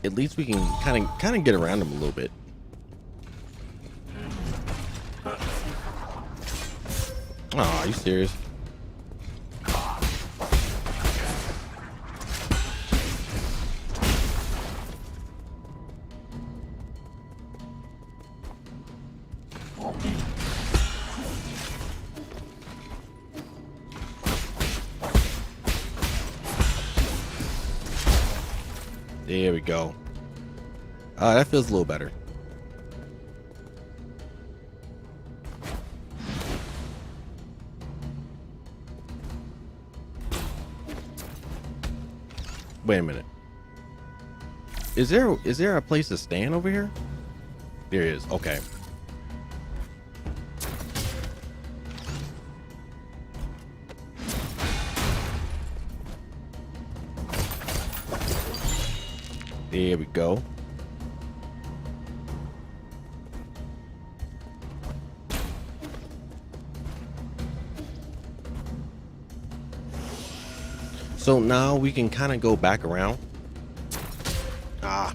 At least we can kind of get around him a little bit. Oh, are you serious? There we go. That feels a little better. Wait a minute. Is there a place to stand over here? There is. Okay. There we go. So now we can kind of go back around. Ah.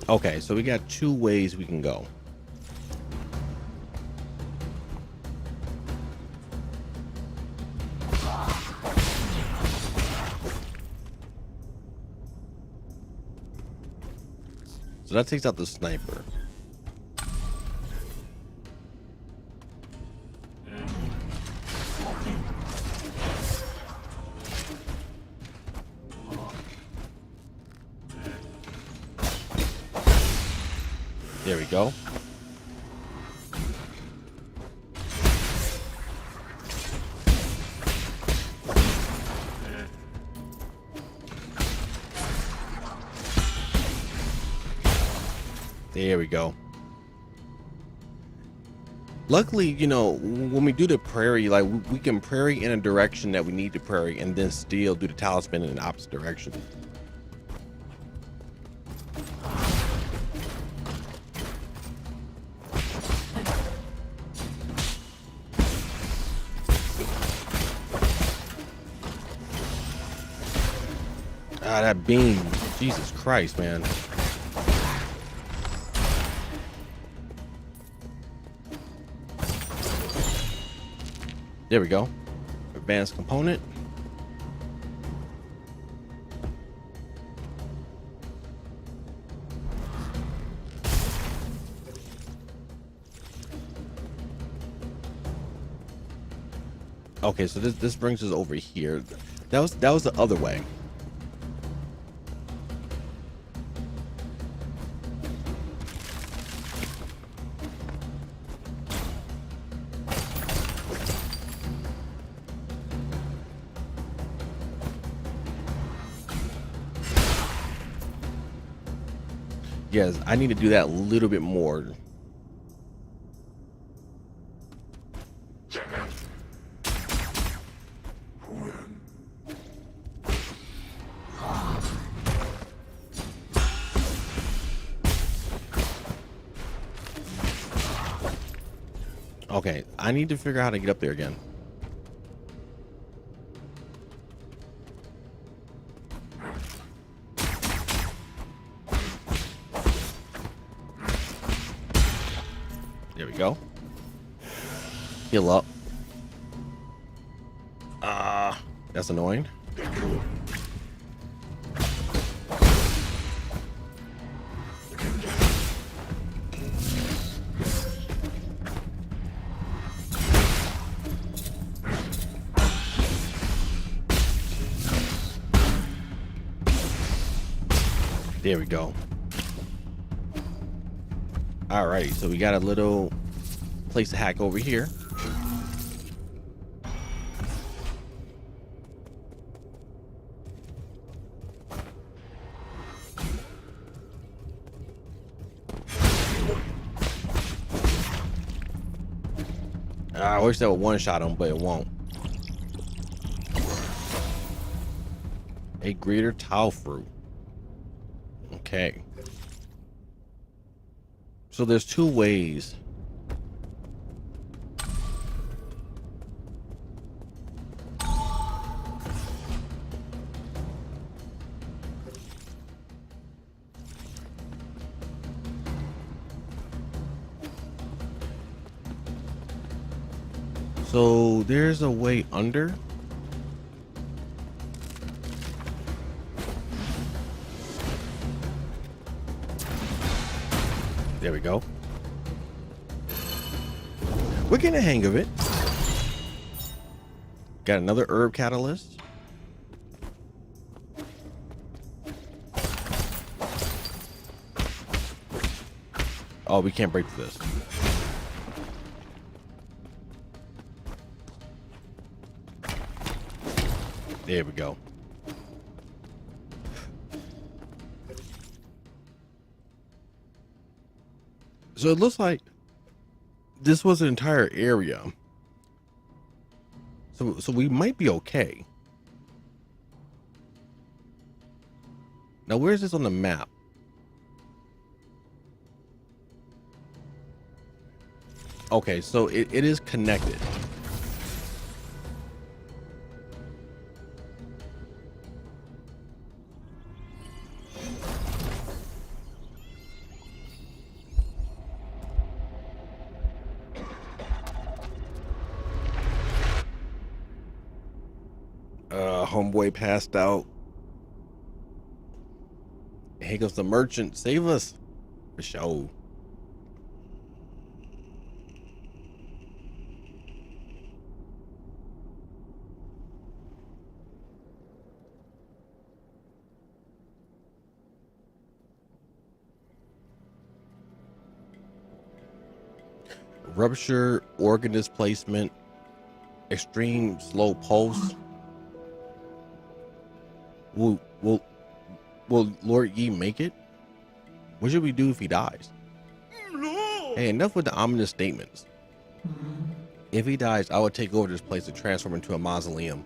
Okay, so we got two ways we can go. So that takes out the sniper. There we go. There we go. Luckily, you know, when we do the prairie, like we can prairie in a direction that we need to prairie and then still do the talisman in the opposite direction. Ah, that beam. Jesus Christ, man. There we go. Advanced component. Okay, so this brings us over here. That was the other way. Yes, I need to do that a little bit more. Okay, I need to figure out how to get up there again. There we go. Heal up. That's annoying. There we go. All right, so we got a little place to hack over here. I wish that would one shot him, but it won't. A greater tau fruit. Okay. So there's two ways. So there's a way under. There we go. We're getting the hang of it. Got another herb catalyst. Oh, we can't break this. There we go. So it looks like this was an entire area. So we might be okay. Now, where is this on the map? Okay, so it is connected. Homeboy passed out. Here goes the merchant. Save us. For sure. Rupture, organ displacement, extreme slow pulse. Will Lord Yi make it? What should we do if he dies? No. Hey, enough with the ominous statements. If he dies, I will take over this place and transform into a mausoleum.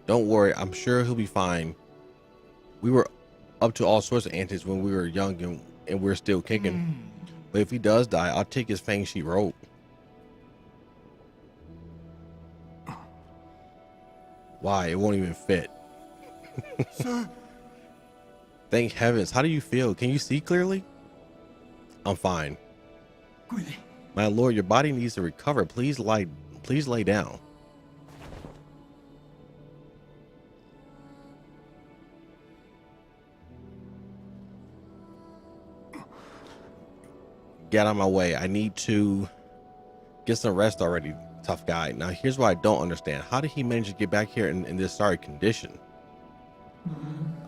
Don't worry, I'm sure he'll be fine. We were up to all sorts of antics when we were young and we're still kicking. But if he does die, I'll take his fang sheet robe. Why? It won't even fit. Sir. Thank heavens. How do you feel? Can you see clearly? I'm fine. My lord, your body needs to recover. Please lay down. Get out of my way. I need to get some rest already, tough guy. Now, here's what I don't understand. How did he manage to get back here in this sorry condition?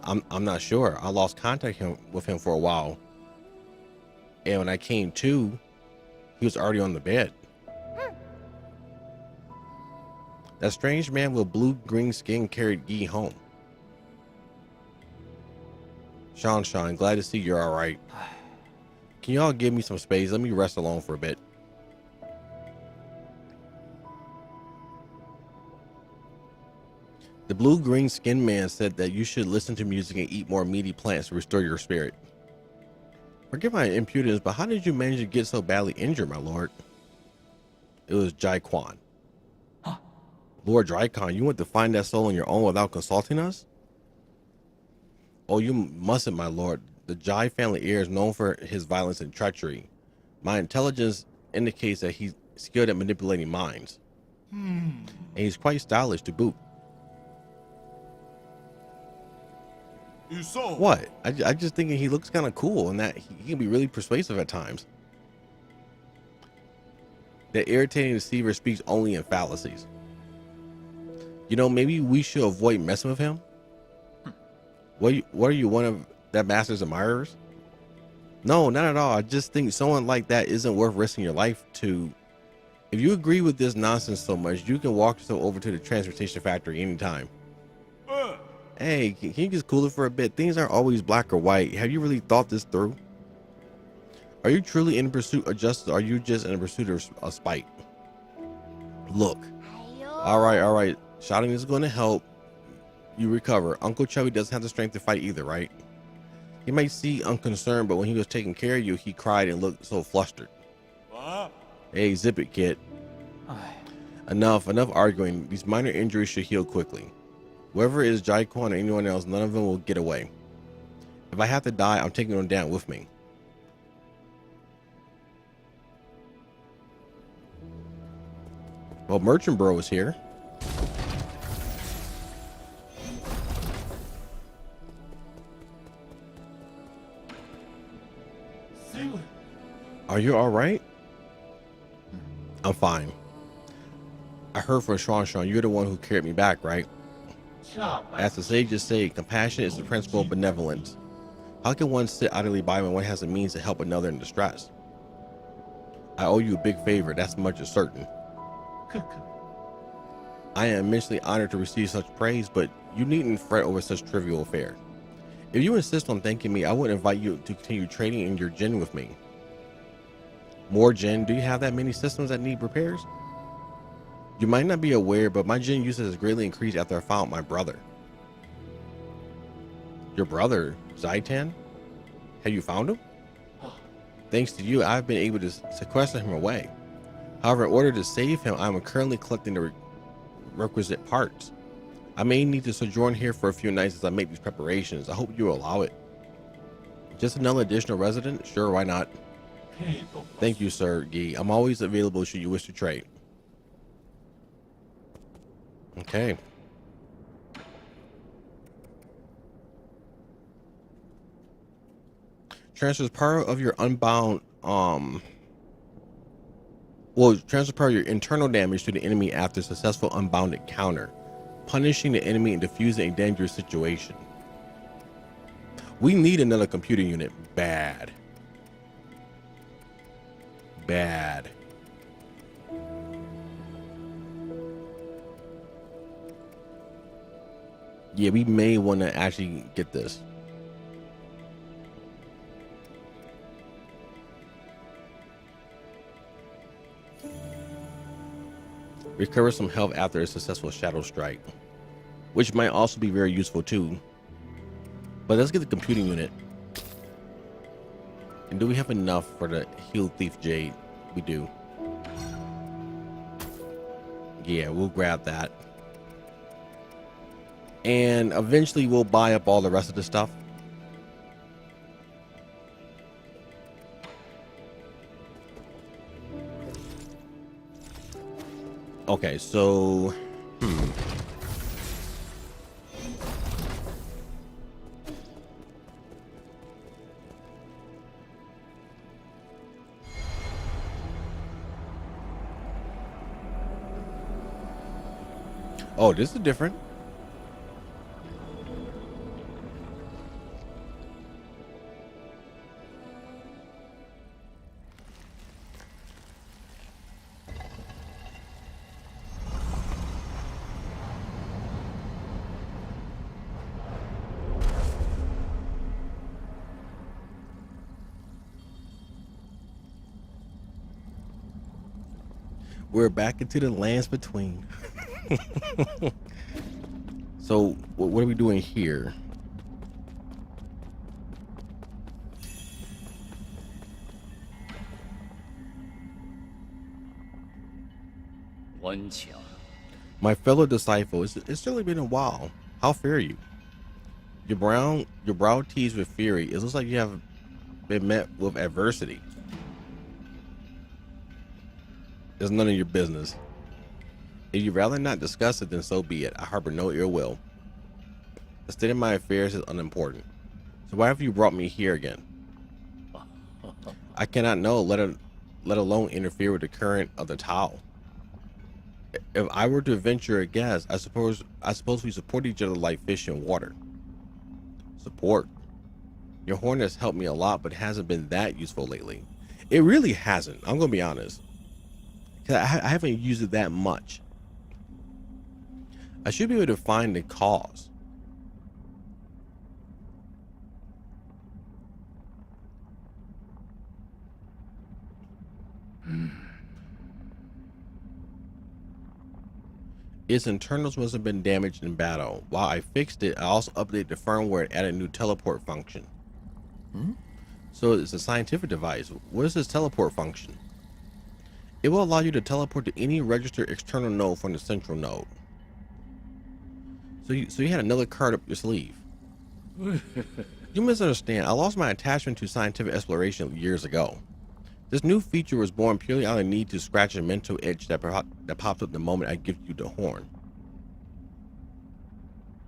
I'm not sure. I lost contact with him for a while. And when I came to, he was already on the bed. That strange man with blue-green skin carried Yi home. Sean, glad to see you're all right. Can y'all give me some space? Let me rest alone for a bit. The blue-green skin man said that you should listen to music and eat more meaty plants to restore your spirit. Forgive my impudence, but how did you manage to get so badly injured, my lord? It was Jai Quan. Huh? Lord Jai Quan, you went to find that soul on your own without consulting us? Oh, you mustn't, my lord. The Jai family heir is known for his violence and treachery. My intelligence indicates that he's skilled at manipulating minds. And he's quite stylish to boot. What? I just thinking he looks kind of cool and that he can be really persuasive at times. The irritating deceiver speaks only in fallacies. You know, maybe we should avoid messing with him. What are you, one of that master's admirers? No, not at all. I just think someone like that isn't worth risking your life to. If you agree with this nonsense so much, you can walk yourself over to the transportation factory anytime. Hey, can you just cool it for a bit? Things aren't always black or white. Have you really thought this through? Are you truly in pursuit of justice, or are you just in pursuit of spite? Look, all right. Shouting is going to help you recover. Uncle Chubby doesn't have the strength to fight either, right? He might seem unconcerned, but when he was taking care of you, he cried and looked so flustered. Hey, zip it, kid. Enough arguing. These minor injuries should heal quickly. Whoever is Jai-Kwan or anyone else, none of them will get away. If I have to die, I'm taking them down with me. Well, Merchant Bro is here. Are you all right? I'm fine. I heard from Sean, you're the one who carried me back, right? As the sages say, compassion is the principle of benevolence. How can one sit idly by when one has the means to help another in distress? I owe you a big favor, that's much is certain. I am immensely honored to receive such praise, but you needn't fret over such trivial affairs. If you insist on thanking me, I would invite you to continue trading in your gin with me. More gin? Do you have that many systems that need repairs? You might not be aware, but my gin usage has greatly increased after I found my brother. Your brother, Zaitan? Have you found him? Thanks to you, I've been able to sequester him away. However, in order to save him, I am currently collecting the requisite parts. I may need to sojourn here for a few nights as I make these preparations. I hope you will allow it. Just another additional resident? Sure, why not? Thank you, Sir Yi. I'm always available should you wish to trade. Okay. Transfers part of your unbound transfer part of your internal damage to the enemy after successful unbounded counter, punishing the enemy and diffusing a dangerous situation. We need another computer unit. Bad. Yeah, we may want to actually get this. Recover some health after a successful shadow strike, which might also be very useful too. But let's get the computing unit. And do we have enough for the Heal Thief Jade? We do. Yeah, we'll grab that. And eventually we'll buy up all the rest of the stuff. Okay, so oh, this is different. We're back into the lands between. So what are we doing here? My fellow disciple, it's certainly been a while. How fare you? Your brow teased with fury. It looks like you have been met with adversity. It's none of your business. If you'd rather not discuss it, then so be it. I harbor no ill will. The state of my affairs is unimportant. So why have you brought me here again? I cannot know, let alone interfere with the current of the Tao. If I were to venture a guess, I suppose we support each other like fish in water. Support. Your horn has helped me a lot, but hasn't been that useful lately. It really hasn't. I'm gonna be honest. 'Cause I haven't used it that much. I should be able to find the cause. Its internals must have been damaged in battle. While I fixed it, I also updated the firmware and added a new teleport function. So it's a scientific device. What is this teleport function? It will allow you to teleport to any registered external node from the central node. So you had another card up your sleeve. You misunderstand. I lost my attachment to scientific exploration years ago. This new feature was born purely out of the need to scratch a mental itch that pops up the moment I give you the horn.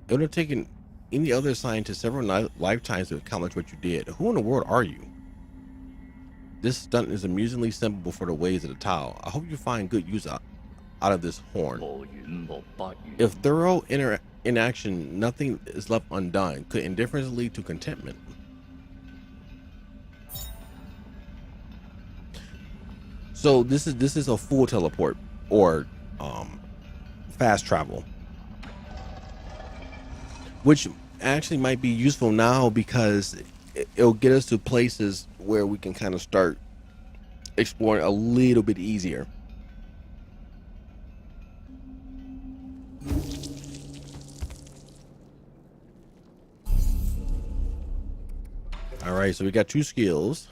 It would have taken any other scientist several lifetimes to accomplish what you did. Who in the world are you? This stunt is amusingly simple for the ways of the Tao. I hope you find good use out of this horn. If thorough inaction, nothing is left undone. Could indifference lead to contentment? So this is a full teleport or fast travel, which actually might be useful now because it'll get us to places where we can kind of start exploring a little bit easier. All right, so we got 2 skills.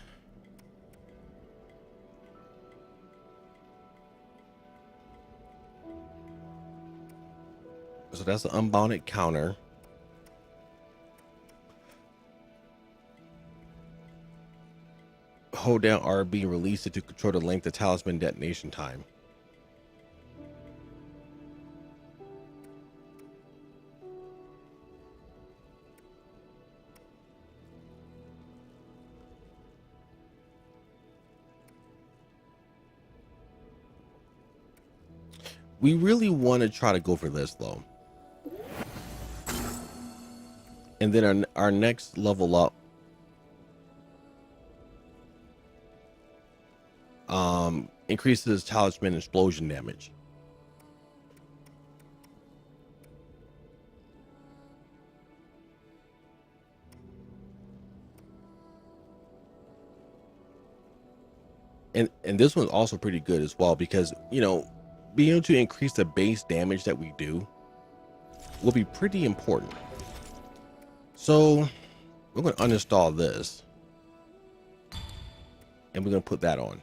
So that's an unbounded counter. Hold down RB and release it to control the length of talisman detonation time. We really want to try to go for this though. And then our next level up increases talisman explosion damage. And this one's also pretty good as well because, you know, being able to increase the base damage that we do will be pretty important. So we're going to uninstall this and we're going to put that on.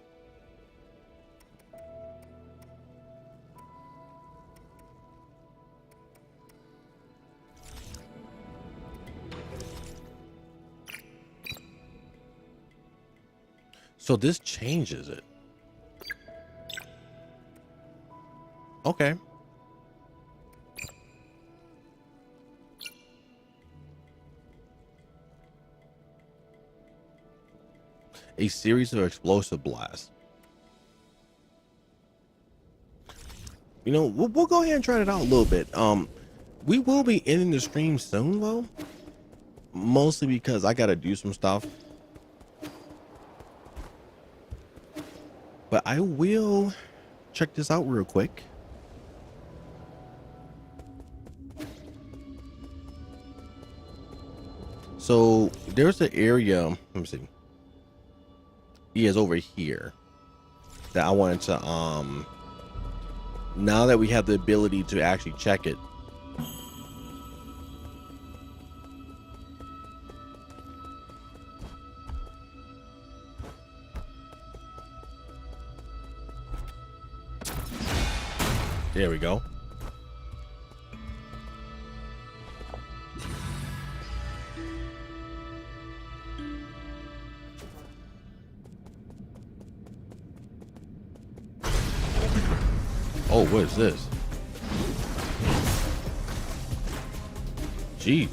So this changes it. Okay. A series of explosive blasts. You know, we'll go ahead and try it out a little bit. We will be ending the stream soon though. Mostly because I gotta do some stuff. But I will check this out real quick. So there's an area, let me see. He is over here that I wanted to, now that we have the ability to actually check it. There we go. Oh, what is this? Jeez.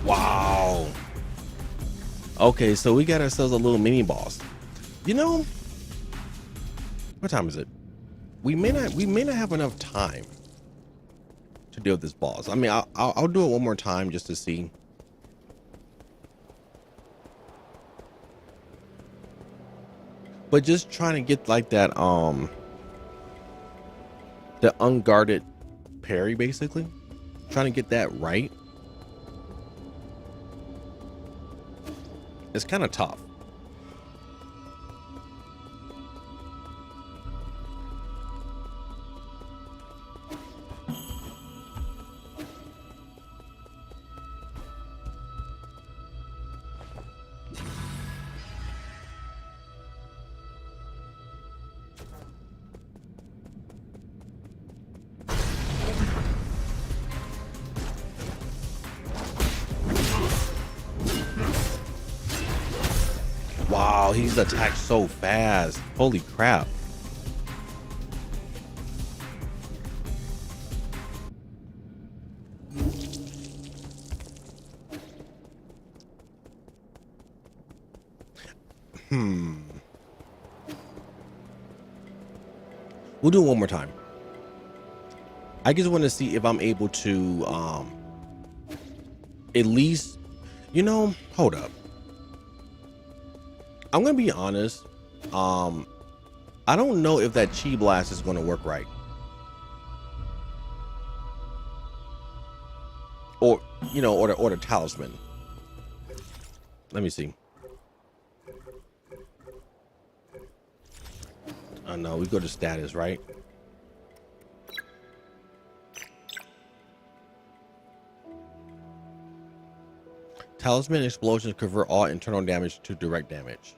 Wow. Okay, so we got ourselves a little mini boss. You know, what time is it? We may not have enough time to deal with this boss. I mean, I'll do it one more time just to see. But just trying to get like that the unguarded parry, basically. Trying to get that right. It's kind of tough. Wow, he's attacked so fast. Holy crap. We'll do it one more time. I just want to see if I'm able to at least, you know, hold up. I'm gonna be honest. I don't know if that chi blast is gonna work right. Or, you know, or the talisman. Let me see. Oh no, we go to status, right? Talisman explosions convert all internal damage to direct damage.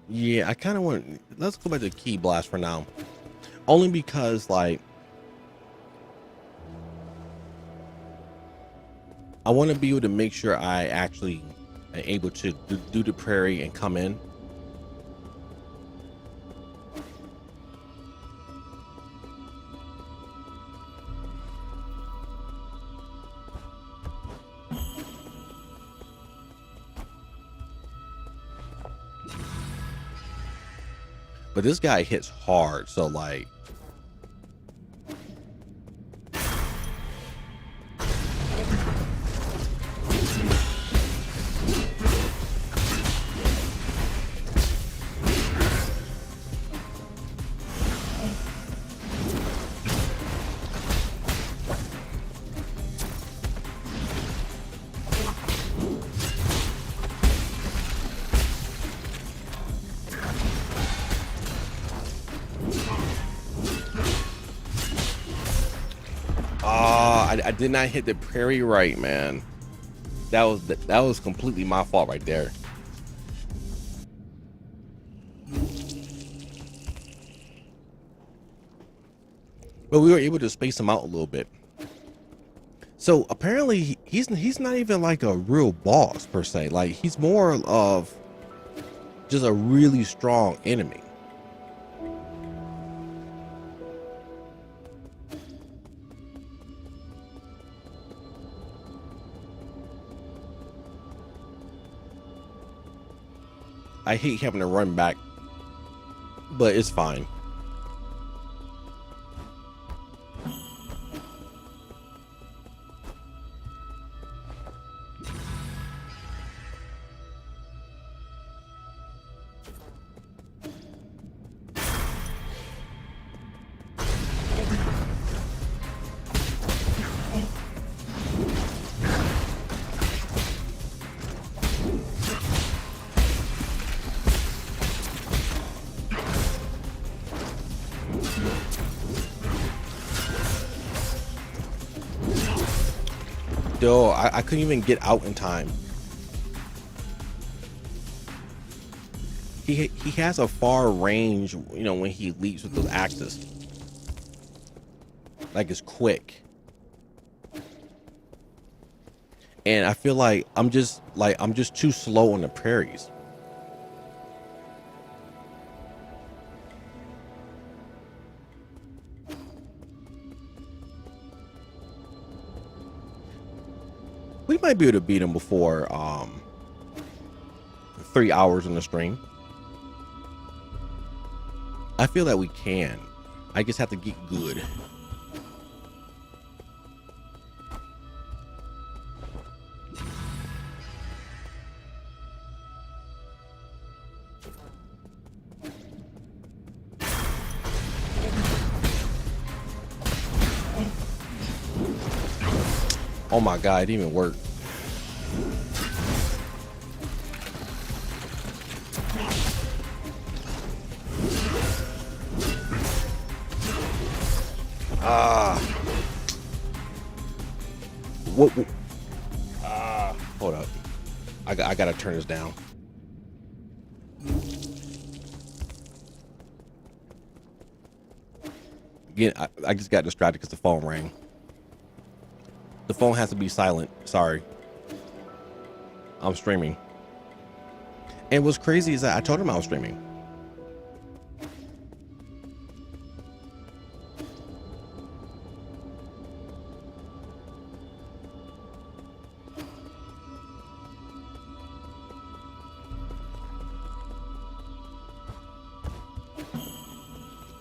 Yeah, I kind of want. Let's go back to Ki Blast for now. Only because, like, I want to be able to make sure I actually am able to do the prairie and come in. But this guy hits hard, so like. I did not hit the prairie right, man. That was completely my fault right there. But we were able to space him out a little bit. So apparently he's not even like a real boss per se. Like, he's more of just a really strong enemy. I hate having to run back, but it's fine. Yo, I couldn't even get out in time. He has a far range, you know, when he leaps with those axes. Like, it's quick. And I feel like I'm just too slow on the prairies. might be able to beat him before 3 hours on the stream. I feel that we can. I just have to get good. Oh my god, it didn't even work. What? Hold up. I gotta turn this down. Again, I just got distracted because the phone rang. The phone has to be silent. Sorry. I'm streaming. And what's crazy is that I told him I was streaming.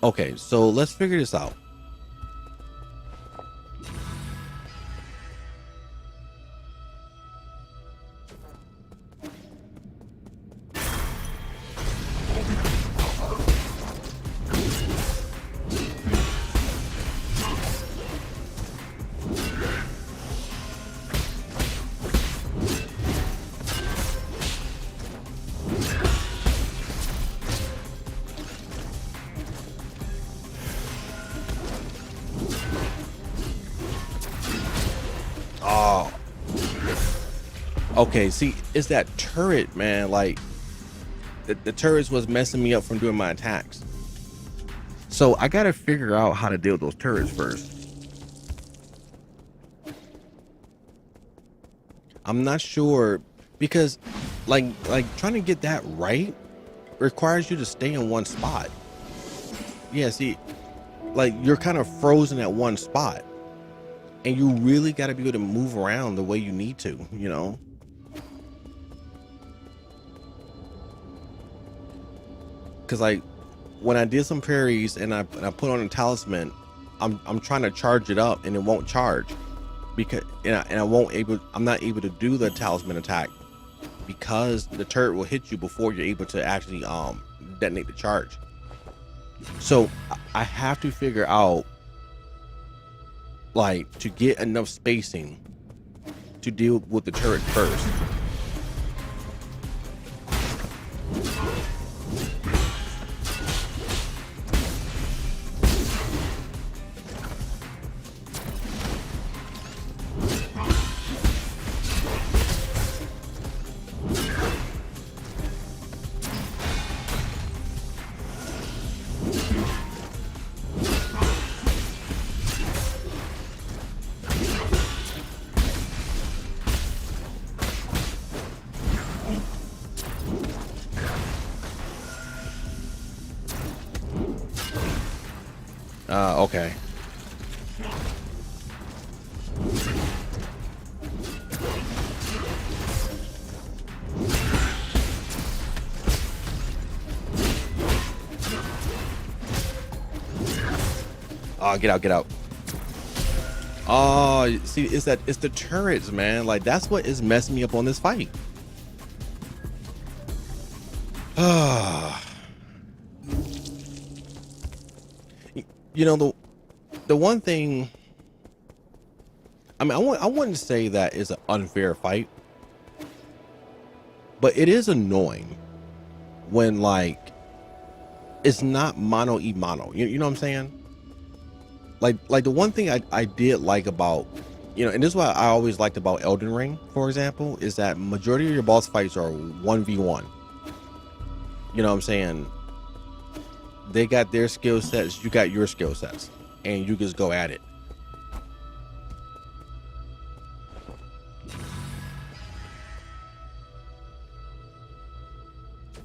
Okay, so let's figure this out. Okay, see, it's that turret, man. Like, the turrets was messing me up from doing my attacks. So I gotta figure out how to deal with those turrets first. I'm not sure, because like trying to get that right requires you to stay in one spot. Yeah, see, like you're kind of frozen at one spot, and you really got to be able to move around the way you need to, you know. Because like when I did some parries and I put on a talisman, I'm trying to charge it up and it won't charge, because I'm not able to do the talisman attack because the turret will hit you before you're able to actually detonate the charge. So I have to figure out, like, to get enough spacing to deal with the turret first. Okay. Get out, get out. Oh, see, it's the turrets, man. Like, that's what is messing me up on this fight. You know, the one thing, I mean, I wouldn't say that is an unfair fight, but it is annoying when, like, it's not mono e mono. You know what I'm saying? Like the one thing I did like about, you know, and this is what I always liked about Elden Ring, for example, is that majority of your boss fights are 1v1. You know what I'm saying? They got their skill sets, you got your skill sets, and you just go at it.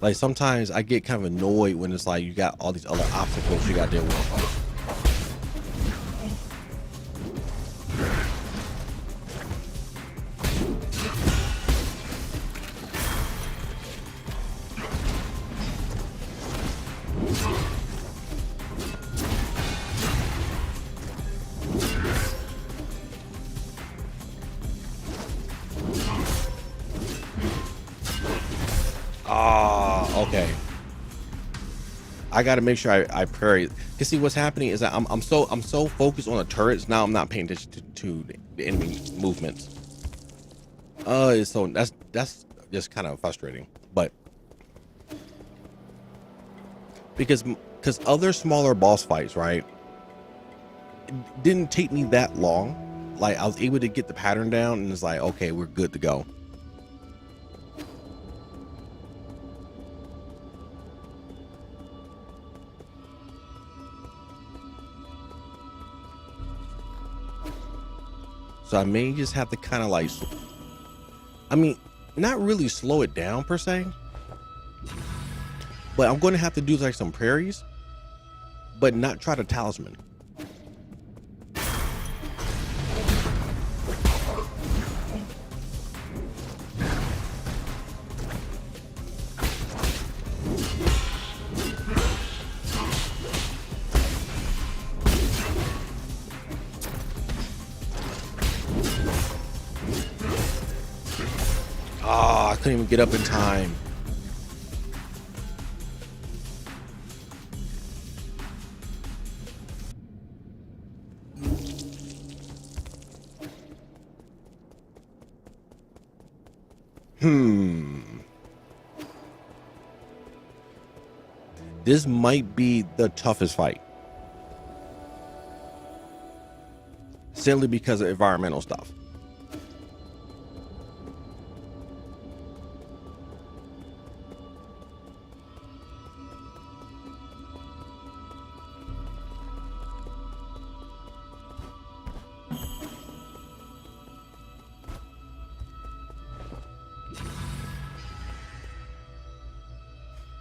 Like, sometimes I get kind of annoyed when it's like you got all these other obstacles you got to deal with. Okay. I got to make sure I parry. Cause see what's happening is that I'm so focused on the turrets now. I'm not paying attention to the enemy movements. So that's just kind of frustrating. But because other smaller boss fights, right, it didn't take me that long. Like I was able to get the pattern down, and it's like, okay, we're good to go. So I may just have to kind of like, I mean, not really slow it down per se, but I'm going to have to do like some parries, but not try to talisman. Oh, I couldn't even get up in time. This might be the toughest fight. Simply because of environmental stuff.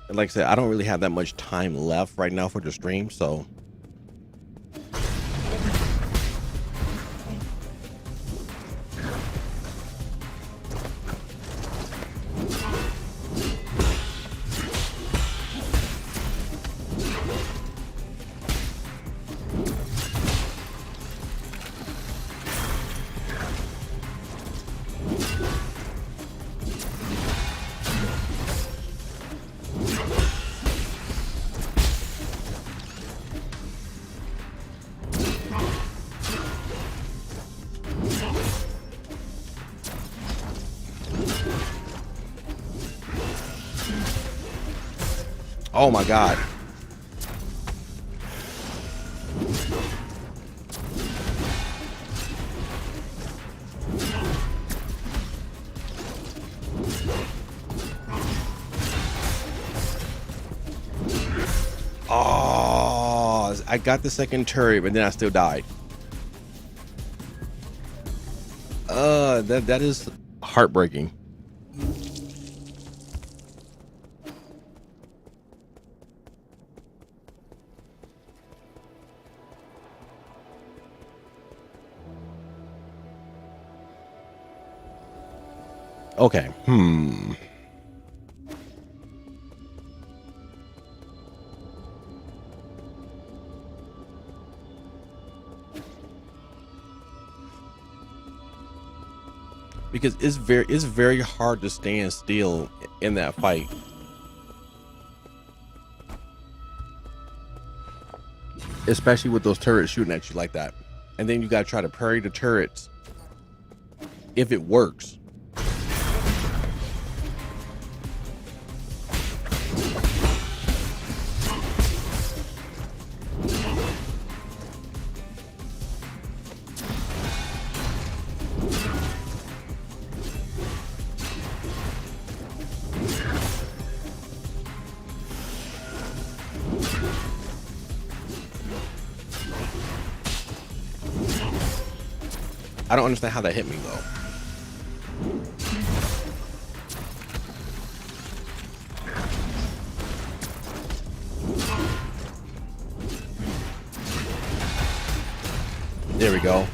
And like I said, I don't really have that much time left right now for the stream, so oh my god. Oh, I got the second turret, but then I still died. That is heartbreaking. Okay. Because it's very hard to stand still in that fight. Especially with those turrets shooting at you like that. And then you gotta try to parry the turrets if it works. I don't understand how that hit me though. There we go.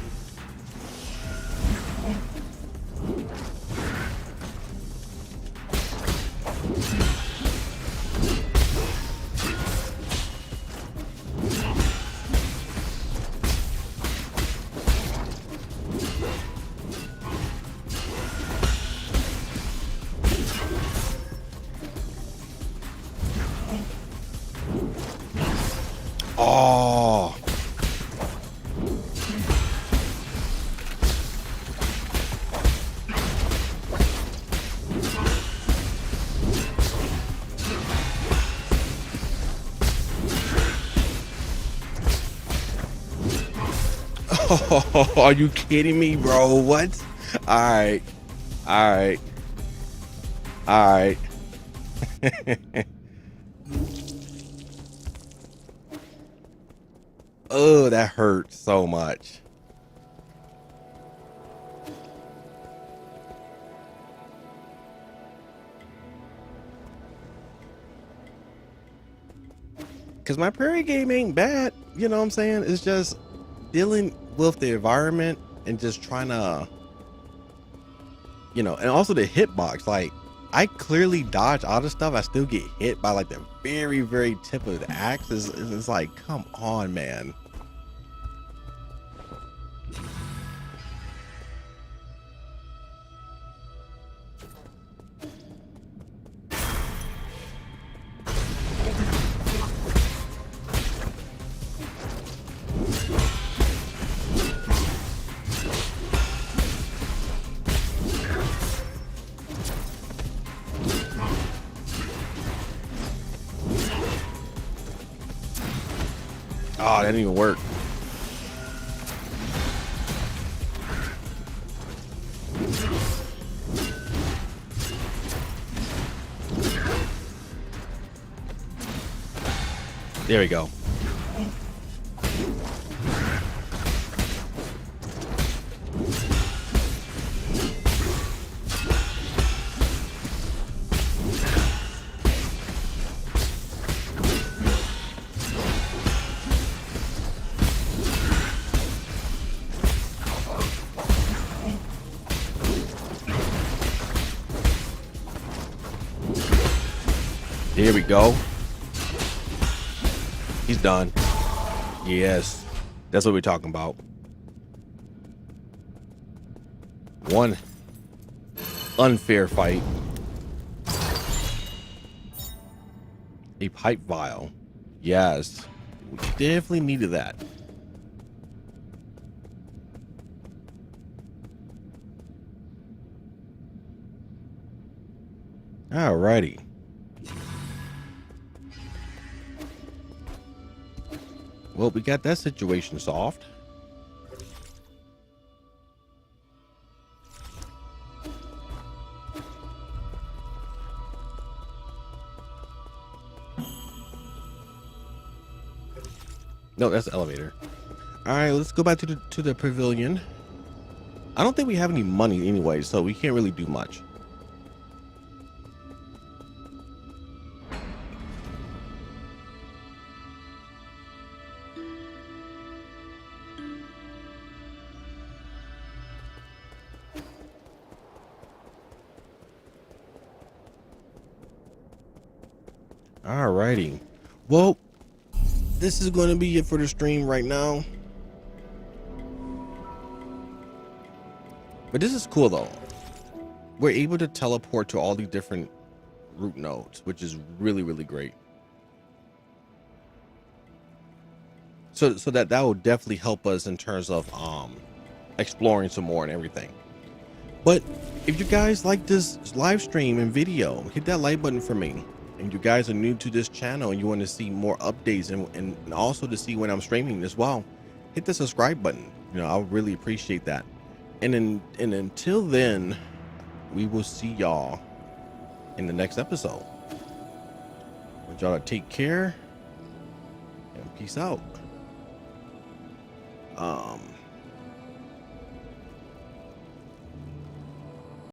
Oh. Oh, are you kidding me, bro? What? All right. All right. All right. Oh, that hurt so much. Cause my prairie game ain't bad. You know what I'm saying? It's just dealing with the environment and just trying to, you know, and also the hitbox. Like, I clearly dodge all the stuff. I still get hit by like the very, very tip of the axe. It's like, come on, man. Oh, that didn't even work. There we go. Here we go. He's done. Yes, that's what we're talking about. One unfair fight. A pipe vial. Yes, we definitely needed that. Alrighty. Well, we got that situation solved. No, that's the elevator. All right, let's go back to the pavilion. I don't think we have any money anyway, so we can't really do much. Alrighty. Well, this is going to be it for the stream right now. But this is cool though. We're able to teleport to all these different route nodes, which is really, really great. So that will definitely help us in terms of exploring some more and everything. But if you guys like this live stream and video, hit that like button for me. And you guys are new to this channel and you want to see more updates and also to see when I'm streaming as well, hit the subscribe button. You know, I'll really appreciate that. And until then, we will see y'all in the next episode. I want y'all to take care and peace out.